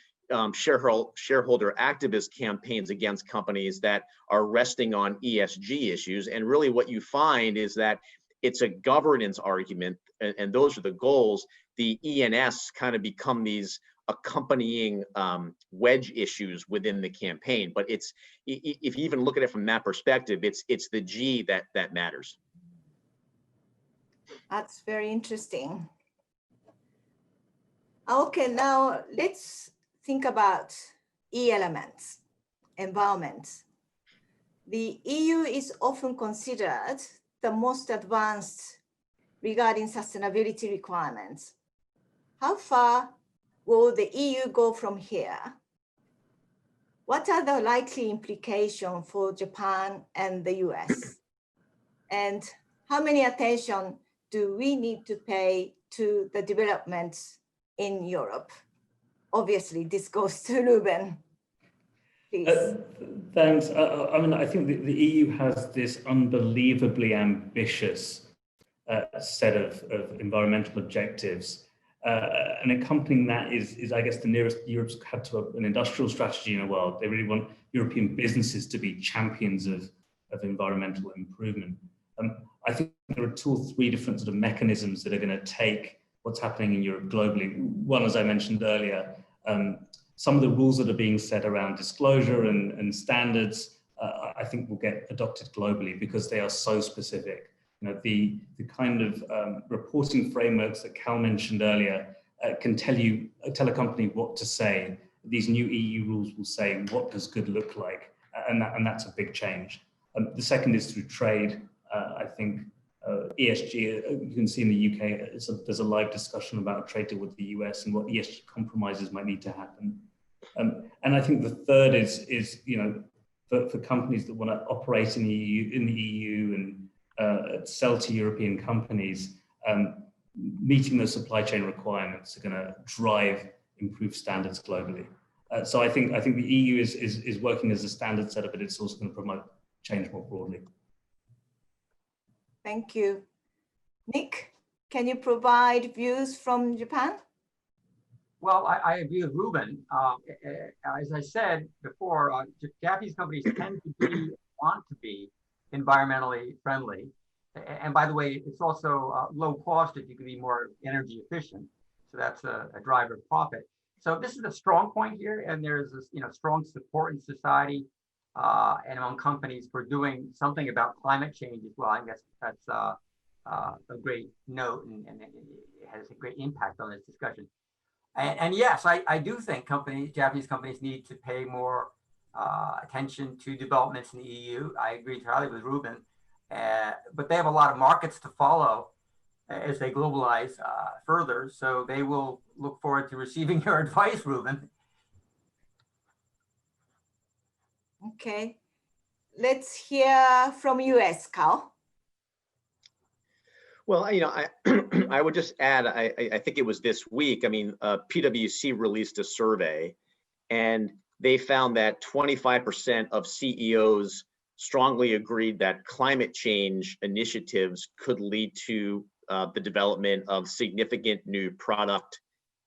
S3: shareholder activist campaigns against companies that are resting on ESG issues. And really what you find is that it's a governance argument, and those are the goals. The E and S kind of become these accompanying wedge issues within the campaign. But it's, if you even look at it from that perspective, it's the G that matters.
S2: That's very interesting. Okay, now let's think about E elements, environment. The EU is often considered the most advanced regarding sustainability requirements. How far will the EU go from here? What are the likely implications for Japan and the US? And how many attention do we need to pay to the developments in Europe? Obviously, this goes to Ruben. Please.
S4: Thanks. I mean, I think the EU has this unbelievably ambitious set of environmental objectives. And accompanying that is, I guess, the nearest Europe's had to an industrial strategy in the world. They really want European businesses to be champions of environmental improvement. I think there are 2 or 3 different sort of mechanisms that are going to take what's happening in Europe globally. One, as I mentioned earlier, some of the rules that are being set around disclosure and standards, I think will get adopted globally because they are so specific. The kind of reporting frameworks that Cal mentioned earlier can tell a company what to say. These new EU rules will say, what does good look like? And that's a big change. The second is through trade. I think ESG, you can see in the UK, there's a live discussion about a trade deal with the US and what ESG compromises might need to happen. And I think the third is for companies that want to operate in the EU and sell to European companies, meeting those supply chain requirements are going to drive improved standards globally. So I think the EU is working as a standard setter, but it's also going to promote change more broadly.
S2: Thank you. Nick, can you provide views from Japan?
S5: Well, I agree with Ruben. As I said before, Japanese companies tend to want to be environmentally friendly. And by the way, it's also low cost if you can be more energy efficient. So that's a driver of profit. So this is a strong point here, and there's this, strong support in society and among companies for doing something about climate change as well. I think that's a great note, and it has a great impact on this discussion. And yes, I do think Japanese companies need to pay more attention to developments in the EU. I agree entirely with Ruben, but they have a lot of markets to follow as they globalize further. So they will look forward to receiving your advice, Ruben.
S2: Okay, let's hear from US, Cal.
S3: Well, I would just add, I think it was this week, PwC released a survey, and they found that 25% of CEOs strongly agreed that climate change initiatives could lead to the development of significant new product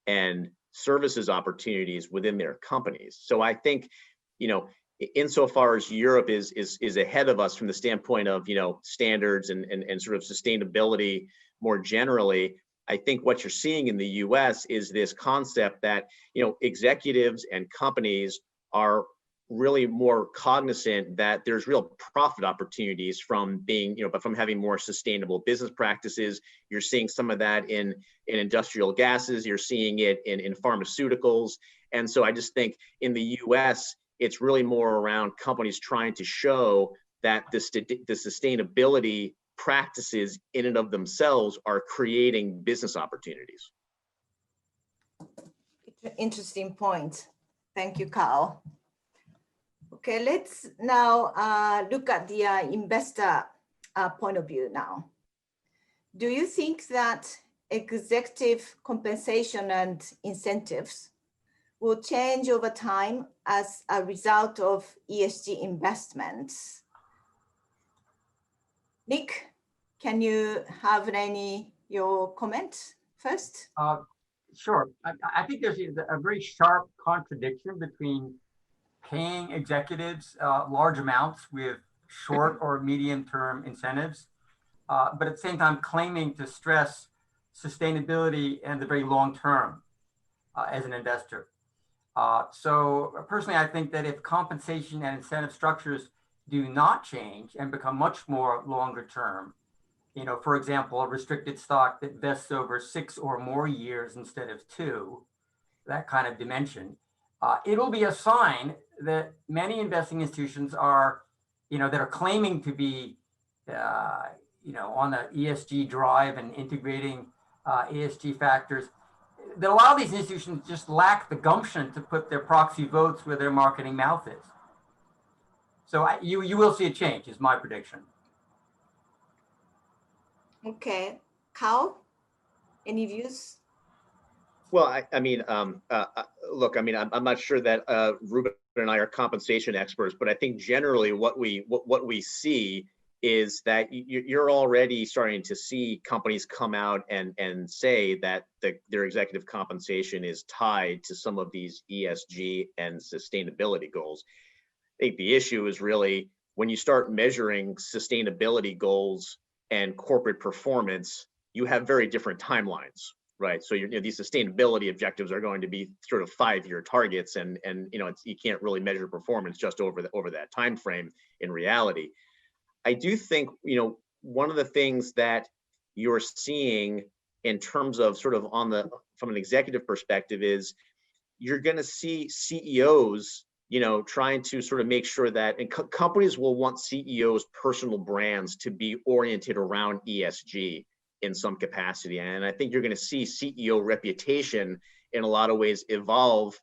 S3: and services opportunities within their companies. So I think, insofar as Europe is ahead of us from the standpoint of standards and sort of sustainability more generally, I think what you're seeing in the US is this concept that executives and companies are really more cognizant that there's real profit opportunities from being, but from having more sustainable business practices. You're seeing some of that in industrial gases, you're seeing it in pharmaceuticals. And so I just think in the US, it's really more around companies trying to show that the sustainability practices in and of themselves are creating business opportunities.
S2: Interesting point. Thank you, Carl. Okay, let's now look at the investor point of view now. Do you think that executive compensation and incentives will change over time as a result of ESG investments? Nick, can you have your comment first?
S5: Sure. I think there's a very sharp contradiction between paying executives large amounts with short or medium-term incentives, but at the same time claiming to stress sustainability and the very long term as an investor. So personally, I think that if compensation and incentive structures do not change and become much more longer term, for example, a restricted stock that vests over 6 or more years instead of 2, that kind of dimension, it'll be a sign that many investing institutions are, that are claiming to be, on the ESG drive and integrating ESG factors, that a lot of these institutions just lack the gumption to put their proxy votes where their marketing mouth is. So you will see a change, is my prediction.
S2: Okay, Carl, any views?
S3: Well, look, I'm not sure that Ruben and I are compensation experts, but I think generally what we see is that you're already starting to see companies come out and say that their executive compensation is tied to some of these ESG and sustainability goals. I think the issue is really when you start measuring sustainability goals and corporate performance, you have very different timelines, right? So these sustainability objectives are going to be sort of 5-year targets, and you can't really measure performance just over that time frame in reality. I do think one of the things that you're seeing in terms of sort of from an executive perspective is you're going to see CEOs trying to sort of make sure that, and companies will want CEOs' personal brands to be oriented around ESG in some capacity. And I think you're going to see CEO reputation in a lot of ways evolve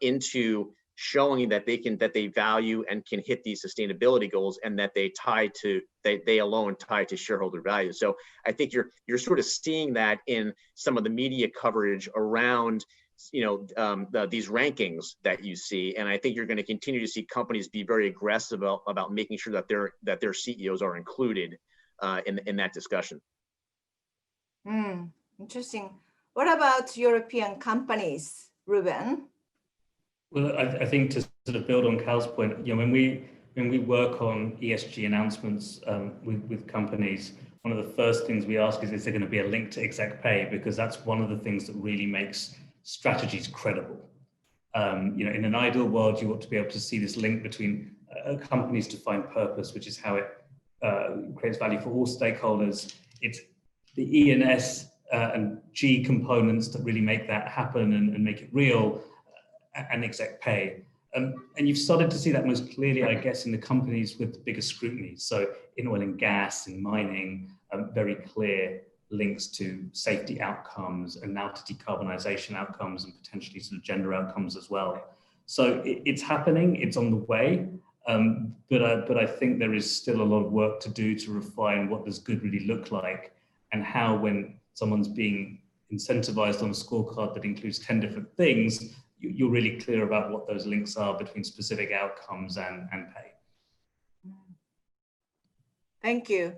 S3: into showing that they value and can hit these sustainability goals, and that they alone tie to shareholder value. So I think you're sort of seeing that in some of the media coverage around these rankings that you see, and I think you're going to continue to see companies be very aggressive about making sure that their CEOs are included in that discussion.
S2: Interesting. What about European companies, Ruben?
S4: Well, I think to sort of build on Cal's point, when we work on ESG announcements with companies, one of the first things we ask is there going to be a link to exec pay? Because that's one of the things that really makes strategies credible. In an ideal world, you ought to be able to see this link between a company's defined purpose, which is how it creates value for all stakeholders. It's the E and S and G components that really make that happen and make it real, and exec pay. And you've started to see that most clearly, I guess, in the companies with the biggest scrutiny. So in oil and gas, in mining, very clear links to safety outcomes and now to decarbonisation outcomes and potentially sort of gender outcomes as well. So it's happening, it's on the way, but I think there is still a lot of work to do to refine what does good really look like, and how, when someone's being incentivized on a scorecard that includes 10 different things, you're really clear about what those links are between specific outcomes and pay.
S2: Thank you.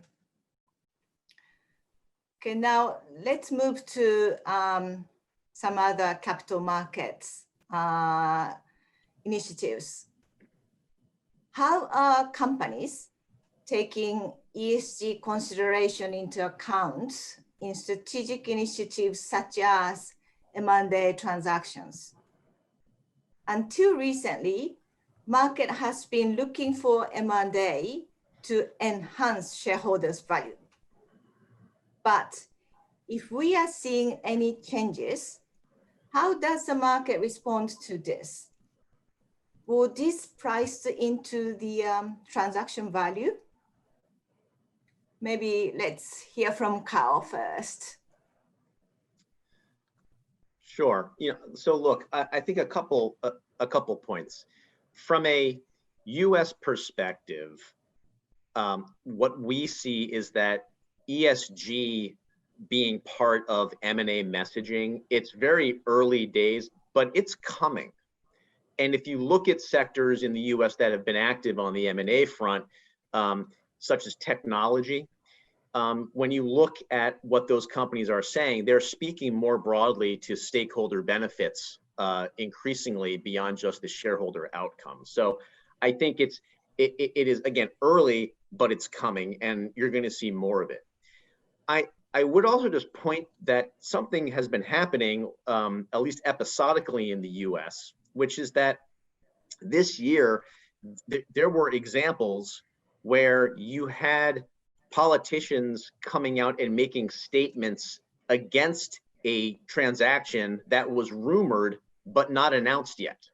S2: Okay, now let's move to some other capital markets initiatives. How are companies taking ESG consideration into account in strategic initiatives such as M&A transactions? Until recently, market has been looking for M&A to enhance shareholders' value. But if we are seeing any changes, how does the market respond to this? Will this price into the transaction value? Maybe let's hear from Carl first.
S3: Sure. So look, I think a couple points. From a U.S. perspective, what we see is that ESG being part of M&A messaging, it's very early days, but it's coming. And if you look at sectors in the U.S. that have been active on the M&A front, such as technology, when you look at what those companies are saying, they're speaking more broadly to stakeholder benefits, increasingly beyond just the shareholder outcome. So I think it is, again, early, but it's coming, and you're going to see more of it. I would also just point that something has been happening, at least episodically in the US, which is that this year, there were examples where you had politicians coming out and making statements against a transaction that was rumored but not announced yet.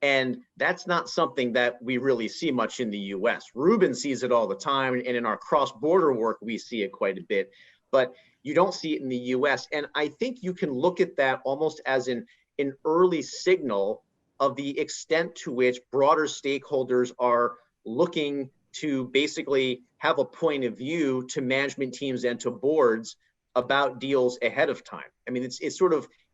S3: And that's not something that we really see much in the US. Ruben sees it all the time, and in our cross-border work, we see it quite a bit, but you don't see it in the US. And I think you can look at that almost as an early signal of the extent to which broader stakeholders are looking to basically have a point of view to management teams and to boards about deals ahead of time. I mean,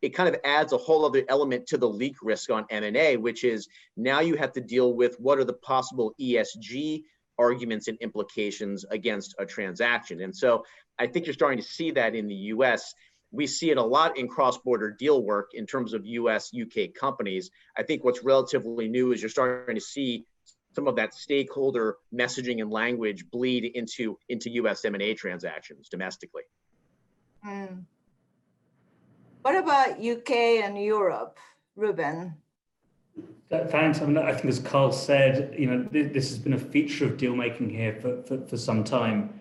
S3: it kind of adds a whole other element to the leak risk on M&A, which is now you have to deal with what are the possible ESG arguments and implications against a transaction. And so I think you're starting to see that in the US. We see it a lot in cross-border deal work in terms of US, UK companies. I think what's relatively new is you're starting to see some of that stakeholder messaging and language bleed into US M&A transactions domestically.
S2: What about UK and Europe, Ruben?
S4: Thanks. I mean, I think as Carl said, this has been a feature of deal making here for some time.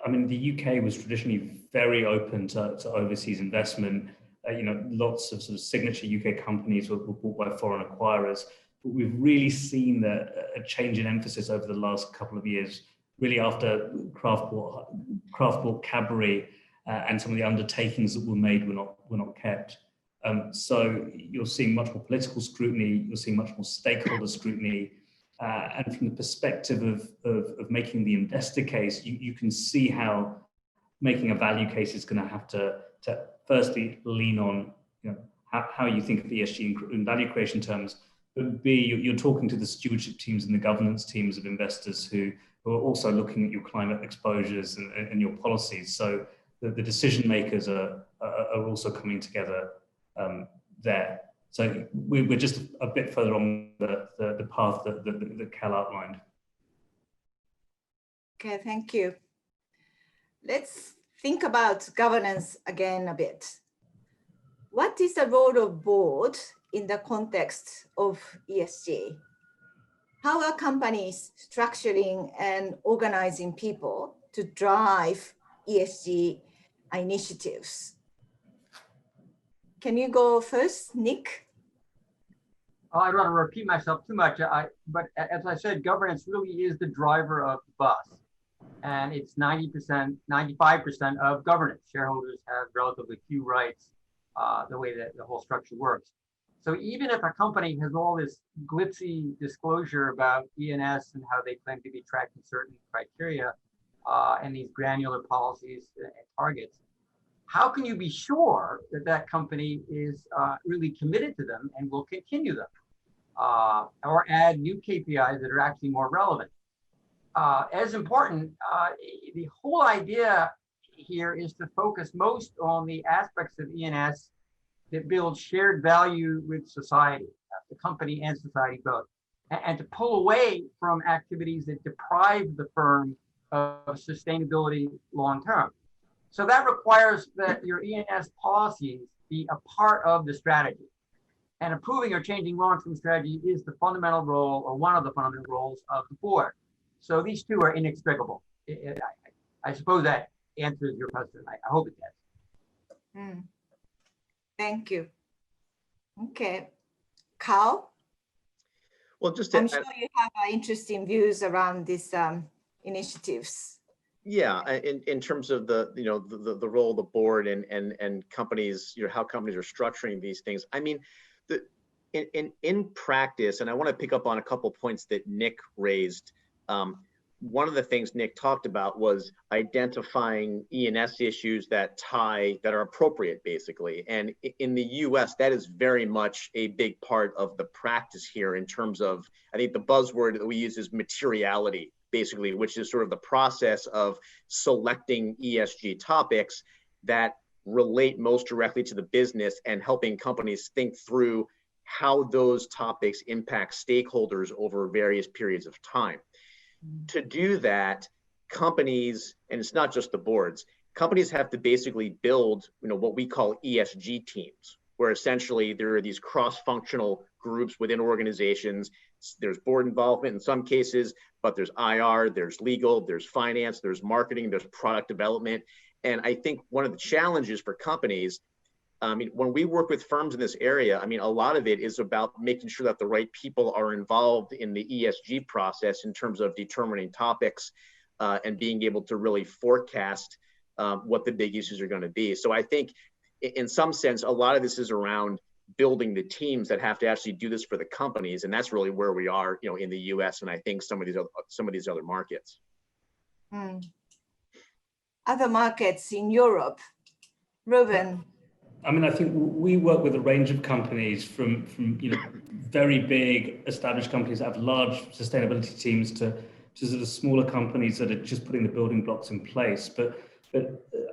S4: I mean, the UK was traditionally very open to overseas investment. Lots of sort of signature UK companies were bought by foreign acquirers. But we've really seen a change in emphasis over the last couple of years, really after Kraft bought Cadbury, and some of the undertakings that were made were not kept. So you're seeing much more political scrutiny, you're seeing much more stakeholder scrutiny, and from the perspective of making the investor case, you can see how making a value case is going to have to firstly lean on how you think of ESG in value creation terms, but B, you're talking to the stewardship teams and the governance teams of investors who are also looking at your climate exposures and your policies. So the decision makers are also coming together there. So we're just a bit further on the path that Cal outlined.
S2: Okay, thank you. Let's think about governance again a bit. What is the role of board in the context of ESG? How are companies structuring and organizing people to drive ESG initiatives? Can you go first, Nick?
S5: I don't want to repeat myself too much, but as I said, governance really is the driver of the bus. And it's 90%, 95% of governance. Shareholders have relatively few rights, the way that the whole structure works. So even if a company has all this glitzy disclosure about E&S and how they claim to be tracking certain criteria and these granular policies and targets, how can you be sure that that company is really committed to them and will continue them or add new KPIs that are actually more relevant? As important, the whole idea here is to focus most on the aspects of E&S that build shared value with society, the company and society both, and to pull away from activities that deprive the firm of sustainability long-term. So that requires that your E&S policies be a part of the strategy. And approving or changing long-term strategy is the fundamental role, or one of the fundamental roles of the board. So these two are inextricable. I suppose that answers your question. I hope it does.
S2: Thank you. Okay. Carl?
S3: Well, just to
S2: I'm sure you have interesting views around these initiatives.
S3: Yeah, in terms of the role of the board and companies, how companies are structuring these things. I mean, in practice, and I want to pick up on a couple points that Nick raised. One of the things Nick talked about was identifying E&S issues that are appropriate, basically. And in the US, that is very much a big part of the practice here in terms of, I think the buzzword that we use is materiality, basically, which is sort of the process of selecting ESG topics that relate most directly to the business and helping companies think through how those topics impact stakeholders over various periods of time. To do that, companies, and it's not just the boards, companies have to basically build, what we call ESG teams, where essentially there are these cross-functional groups within organizations. There's board involvement in some cases, but there's IR, there's legal, there's finance, there's marketing, there's product development. And I think one of the challenges for companies, when we work with firms in this area, a lot of it is about making sure that the right people are involved in the ESG process in terms of determining topics and being able to really forecast what the big issues are going to be. So I think in some sense, a lot of this is around building the teams that have to actually do this for the companies. And that's really where we are, in the US and I think some of these other markets.
S2: Other markets in Europe, Ruben.
S4: I think we work with a range of companies from very big established companies that have large sustainability teams to sort of smaller companies that are just putting the building blocks in place. But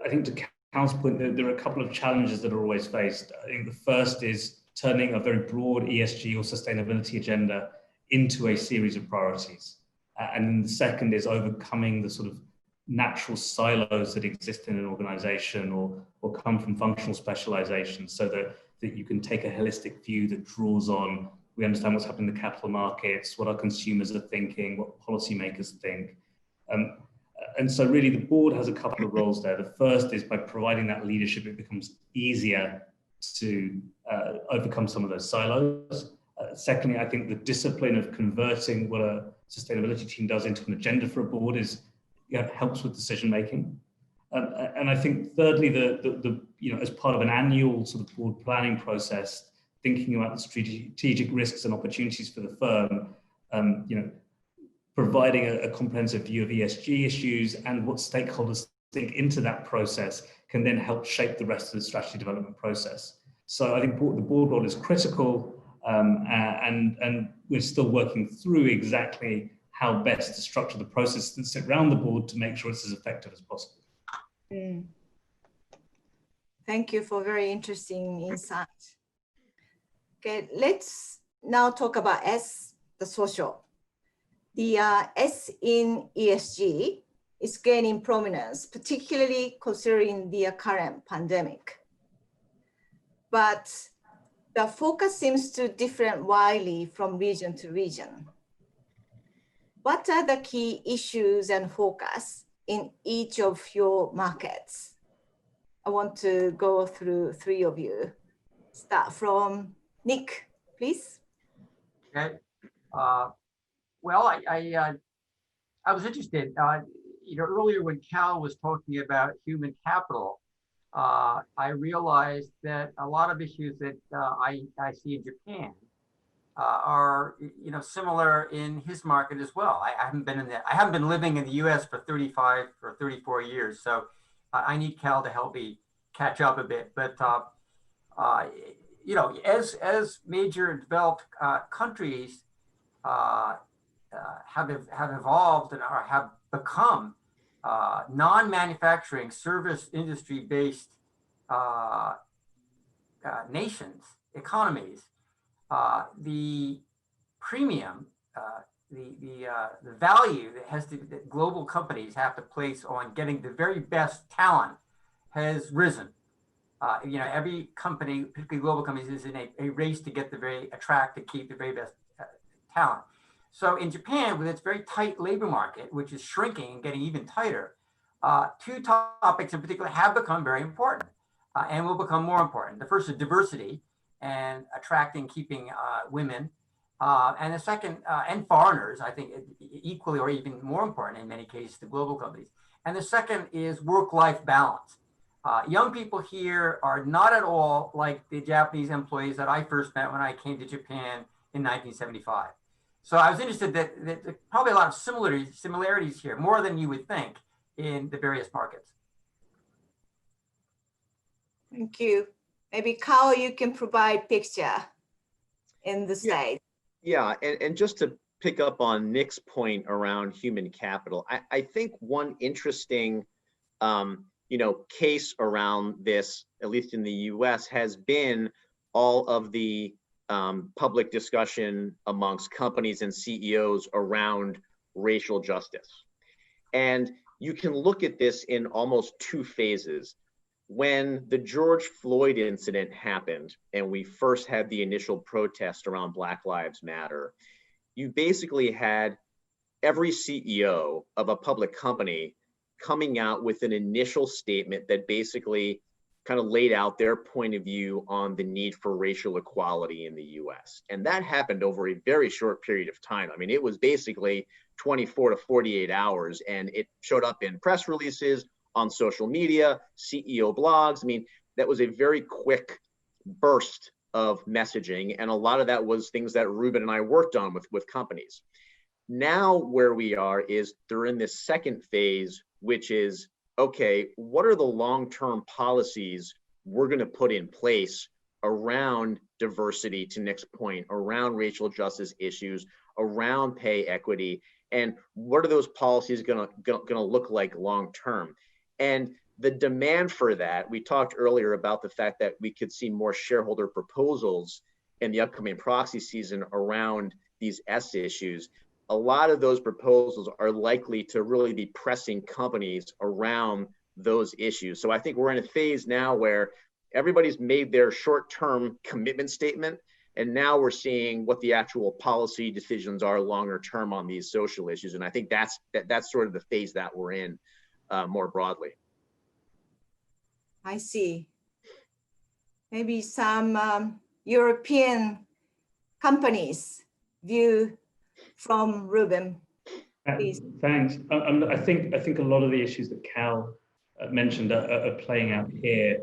S4: I think to Cal's point, there are a couple of challenges that are always faced. I think the first is turning a very broad ESG or sustainability agenda into a series of priorities. And then the second is overcoming the sort of natural silos that exist in an organization or come from functional specialization, so that you can take a holistic view that draws on, we understand what's happening in the capital markets, what our consumers are thinking, what policymakers think. And so really the board has a couple of roles there. The first is by providing that leadership, it becomes easier to overcome some of those silos. Secondly, I think the discipline of converting what a sustainability team does into an agenda for a board helps with decision making. And I think thirdly, as part of an annual sort of board planning process, thinking about the strategic risks and opportunities for the firm, providing a comprehensive view of ESG issues and what stakeholders think into that process can then help shape the rest of the strategy development process. So I think the board role is critical, and we're still working through exactly how best to structure the process that sit around the board to make sure it's as effective as possible.
S2: Thank you for very interesting insight. Okay, let's now talk about S, the social. The S in ESG is gaining prominence, particularly considering the current pandemic. But the focus seems to differ widely from region to region. What are the key issues and focus in each of your markets? I want to go through three of you. Start from Nick, please.
S5: Okay. Well, I was interested. Earlier when Cal was talking about human capital, I realized that a lot of issues that I see in Japan are similar in his market as well. I haven't been living in the U.S. for 35 or 34 years, so I need Cal to help me catch up a bit. But as major developed countries have evolved and have become non-manufacturing service industry based nations, economies, the premium, the value that global companies have to place on getting the very best talent has risen. every company, particularly global companies, is in a race to get attract, to keep the very best talent. So in Japan, with its very tight labor market, which is shrinking and getting even tighter, two topics in particular have become very important and will become more important. The first is diversity and attracting, keeping women. And the second, and foreigners, I think equally or even more important in many cases to global companies. And the second is work-life balance. Young people here are not at all like the Japanese employees that I first met when I came to Japan in 1975. So I was interested that there's probably a lot of similarities here, more than you would think in the various markets.
S2: Thank you. Maybe Kao, you can provide picture in the slide.
S3: Yeah, and just to pick up on Nick's point around human capital, I think one interesting case around this, at least in the US, has been all of the public discussion amongst companies and CEOs around racial justice. And you can look at this in almost two phases. When the George Floyd incident happened and we first had the initial protest around Black Lives Matter, you basically had every CEO of a public company coming out with an initial statement that basically kind of laid out their point of view on the need for racial equality in the US. And that happened over a very short period of time. I mean, it was basically 24 to 48 hours, and it showed up in press releases, on social media, CEO blogs. I mean, that was a very quick burst of messaging. And a lot of that was things that Ruben and I worked on with companies. Now where we are is they're in this second phase, which is, okay, what are the long-term policies we're going to put in place around diversity, to Nick's point, around racial justice issues, around pay equity, and what are those policies going to look like long-term? And the demand for that, we talked earlier about the fact that we could see more shareholder proposals in the upcoming proxy season around these S issues. A lot of those proposals are likely to really be pressing companies around those issues. So I think we're in a phase now where everybody's made their short-term commitment statement, and now we're seeing what the actual policy decisions are longer term on these social issues. And I think that's sort of the phase that we're in. More broadly.
S2: I see. Maybe some European companies view from Ruben, please.
S4: Thanks. I think a lot of the issues that Cal mentioned are playing out here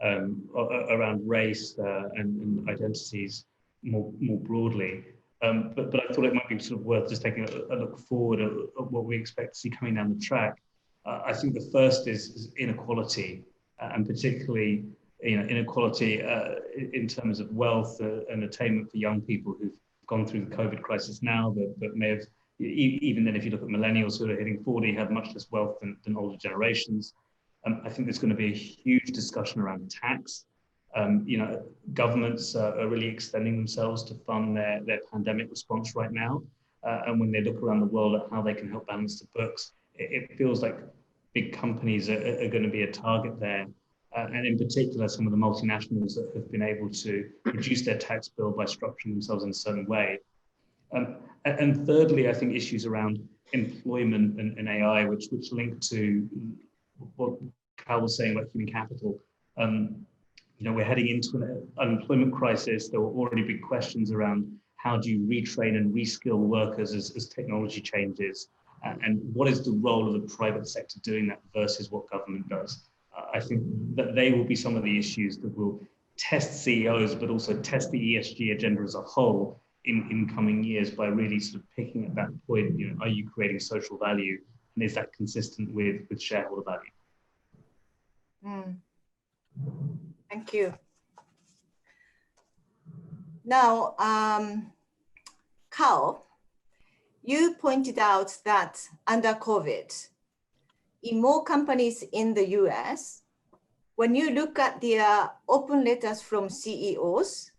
S4: around race and identities more broadly. But I thought it might be sort of worth just taking a look forward at what we expect to see coming down the track. I think the first is inequality, and particularly inequality in terms of wealth and attainment for young people who've gone through the COVID crisis now, but may have, even then if you look at millennials who are hitting 40, have much less wealth than older generations. I think there's going to be a huge discussion around tax. Governments are really extending themselves to fund their pandemic response right now. And when they look around the world at how they can help balance the books, it feels like big companies are going to be a target there. And in particular, some of the multinationals that have been able to reduce their tax bill by structuring themselves in a certain way. And thirdly, I think issues around employment and AI, which link to what Cal was saying about human capital. We're heading into an unemployment crisis. There were already big questions around how do you retrain and reskill workers as technology changes, and what is the role of the private sector doing that versus what government does. I think that they will be some of the issues that will test CEOs, but also test the ESG agenda as a whole in coming years by really sort of picking at that point, are you creating social value, and is that consistent with shareholder value?
S2: Thank you. Now, Carl, you pointed out that under COVID, in more companies in the US, when you look at their open letters from CEOs,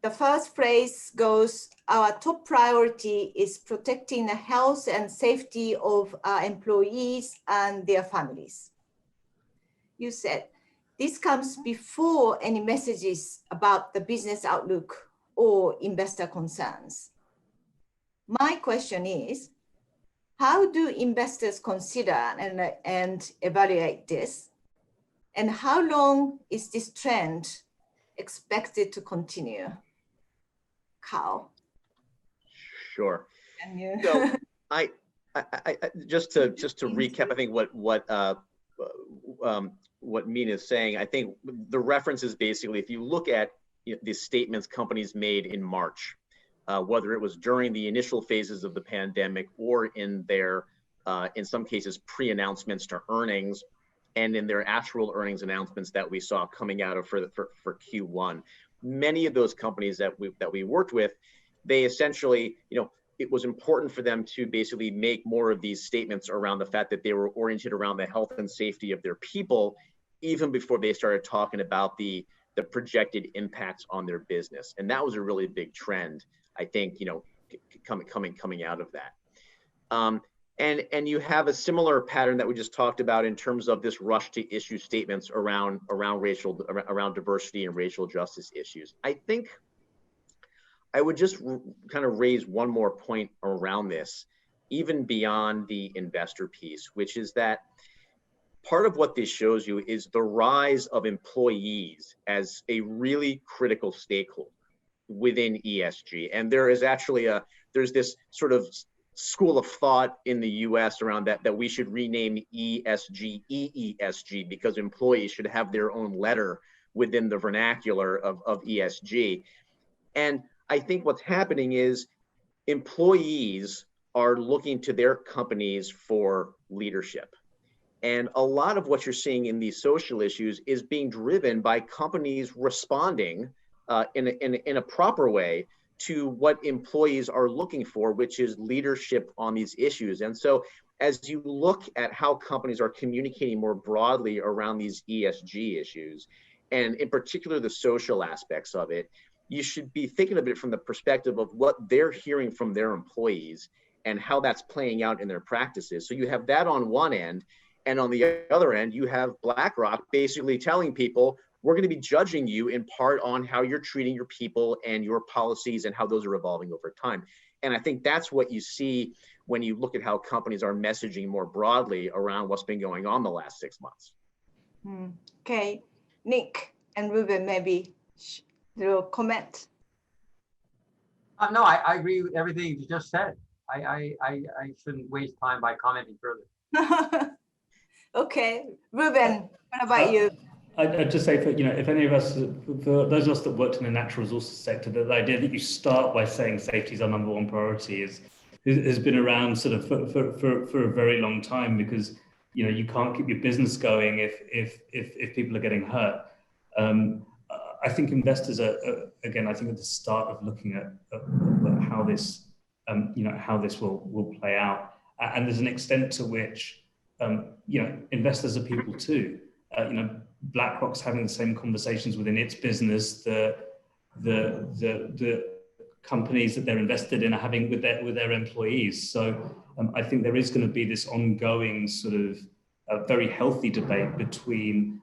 S2: the first phrase goes, our top priority is protecting the health and safety of our employees and their families. You said, This comes before any messages about the business outlook or investor concerns. My question is, how do investors consider and evaluate this? And how long is this trend expected to continue? Carl?
S3: Sure.
S2: Can you?
S3: So I just to recap, I think what Mina is saying, I think the reference is basically, if you look at the statements companies made in March, whether it was during the initial phases of the pandemic or in their, in some cases, pre-announcements to earnings, and in their actual earnings announcements that we saw coming out of for Q1. Many of those companies that we worked with, they essentially, it was important for them to basically make more of these statements around the fact that they were oriented around the health and safety of their people, even before they started talking about the projected impacts on their business. And that was a really big trend, I think, coming out of that. And you have a similar pattern that we just talked about in terms of this rush to issue statements around diversity and racial justice issues. I think I would just kind of raise one more point around this, even beyond the investor piece, which is that part of what this shows you is the rise of employees as a really critical stakeholder within ESG. And there is actually there's this sort of school of thought in the US around that we should rename ESG EESG, because employees should have their own letter within the vernacular of ESG. And I think what's happening is employees are looking to their companies for leadership. And a lot of what you're seeing in these social issues is being driven by companies responding in a proper way to what employees are looking for, which is leadership on these issues. And so as you look at how companies are communicating more broadly around these ESG issues, and in particular the social aspects of it, you should be thinking of it from the perspective of what they're hearing from their employees and how that's playing out in their practices. So you have that on one end, and on the other end, you have BlackRock basically telling people, we're going to be judging you in part on how you're treating your people and your policies and how those are evolving over time. And I think that's what you see when you look at how companies are messaging more broadly around what's been going on the last 6 months.
S2: Okay, Nick and Ruben, maybe little comment.
S5: No, I agree with everything you just said. I shouldn't waste time by commenting further.
S2: Okay, Ruben, what about you?
S4: I'd just say, for if any of us, for those of us that worked in the natural resources sector, the idea that you start by saying safety is our number one priority has been around sort of for a very long time, because you can't keep your business going if people are getting hurt. I think investors are again, I think at the start of looking at how this how this will play out, and there's an extent to which investors are people too. BlackRock's having the same conversations within its business that the companies that they're invested in are having with their employees. So I think there is going to be this ongoing sort of very healthy debate between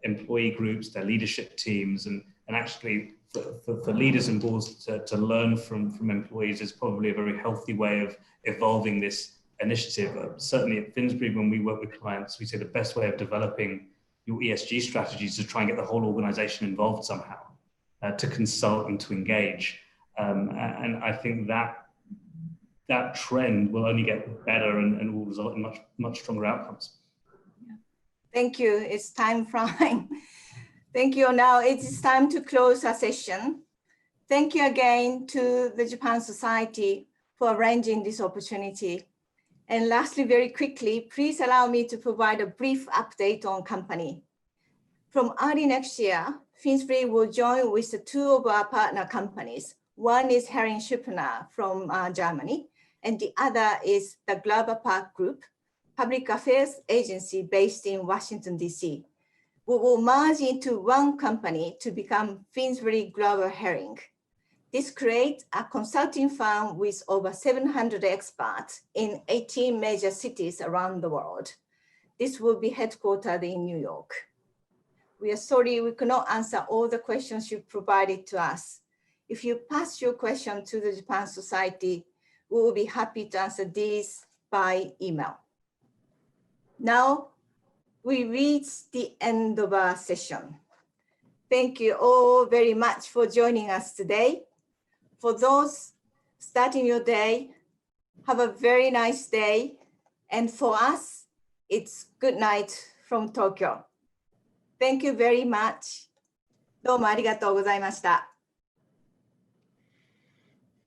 S4: employee groups, their leadership teams, and actually for leaders and boards to learn from employees is probably a very healthy way of evolving this initiative. Certainly at Finsbury, when we work with clients, we say the best way of developing your ESG strategies to try and get the whole organization involved somehow, to consult and to engage. And I think that trend will only get better and will result in much stronger outcomes.
S2: Thank you. It's time flying. Thank you. Now it is time to close our session. Thank you again to the Japan Society for arranging this opportunity. And lastly, very quickly, please allow me to provide a brief update on company. From early next year, Finsbury will join with the two of our partner companies. One is Herring Schippner from Germany, and the other is the Glover Park Group, public affairs agency based in Washington, D.C. We will merge into one company to become Finsbury Glover Herring. This creates a consulting firm with over 700 experts in 18 major cities around the world. This will be headquartered in New York. We are sorry we could not answer all the questions you provided to us. If you pass your question to the Japan Society, we will be happy to answer these by email. Now, we reach the end of our session. Thank you all very much for joining us today. For those starting your day, have a very nice day. And for us, it's good night from Tokyo. Thank you very much. どうもありがとうございました。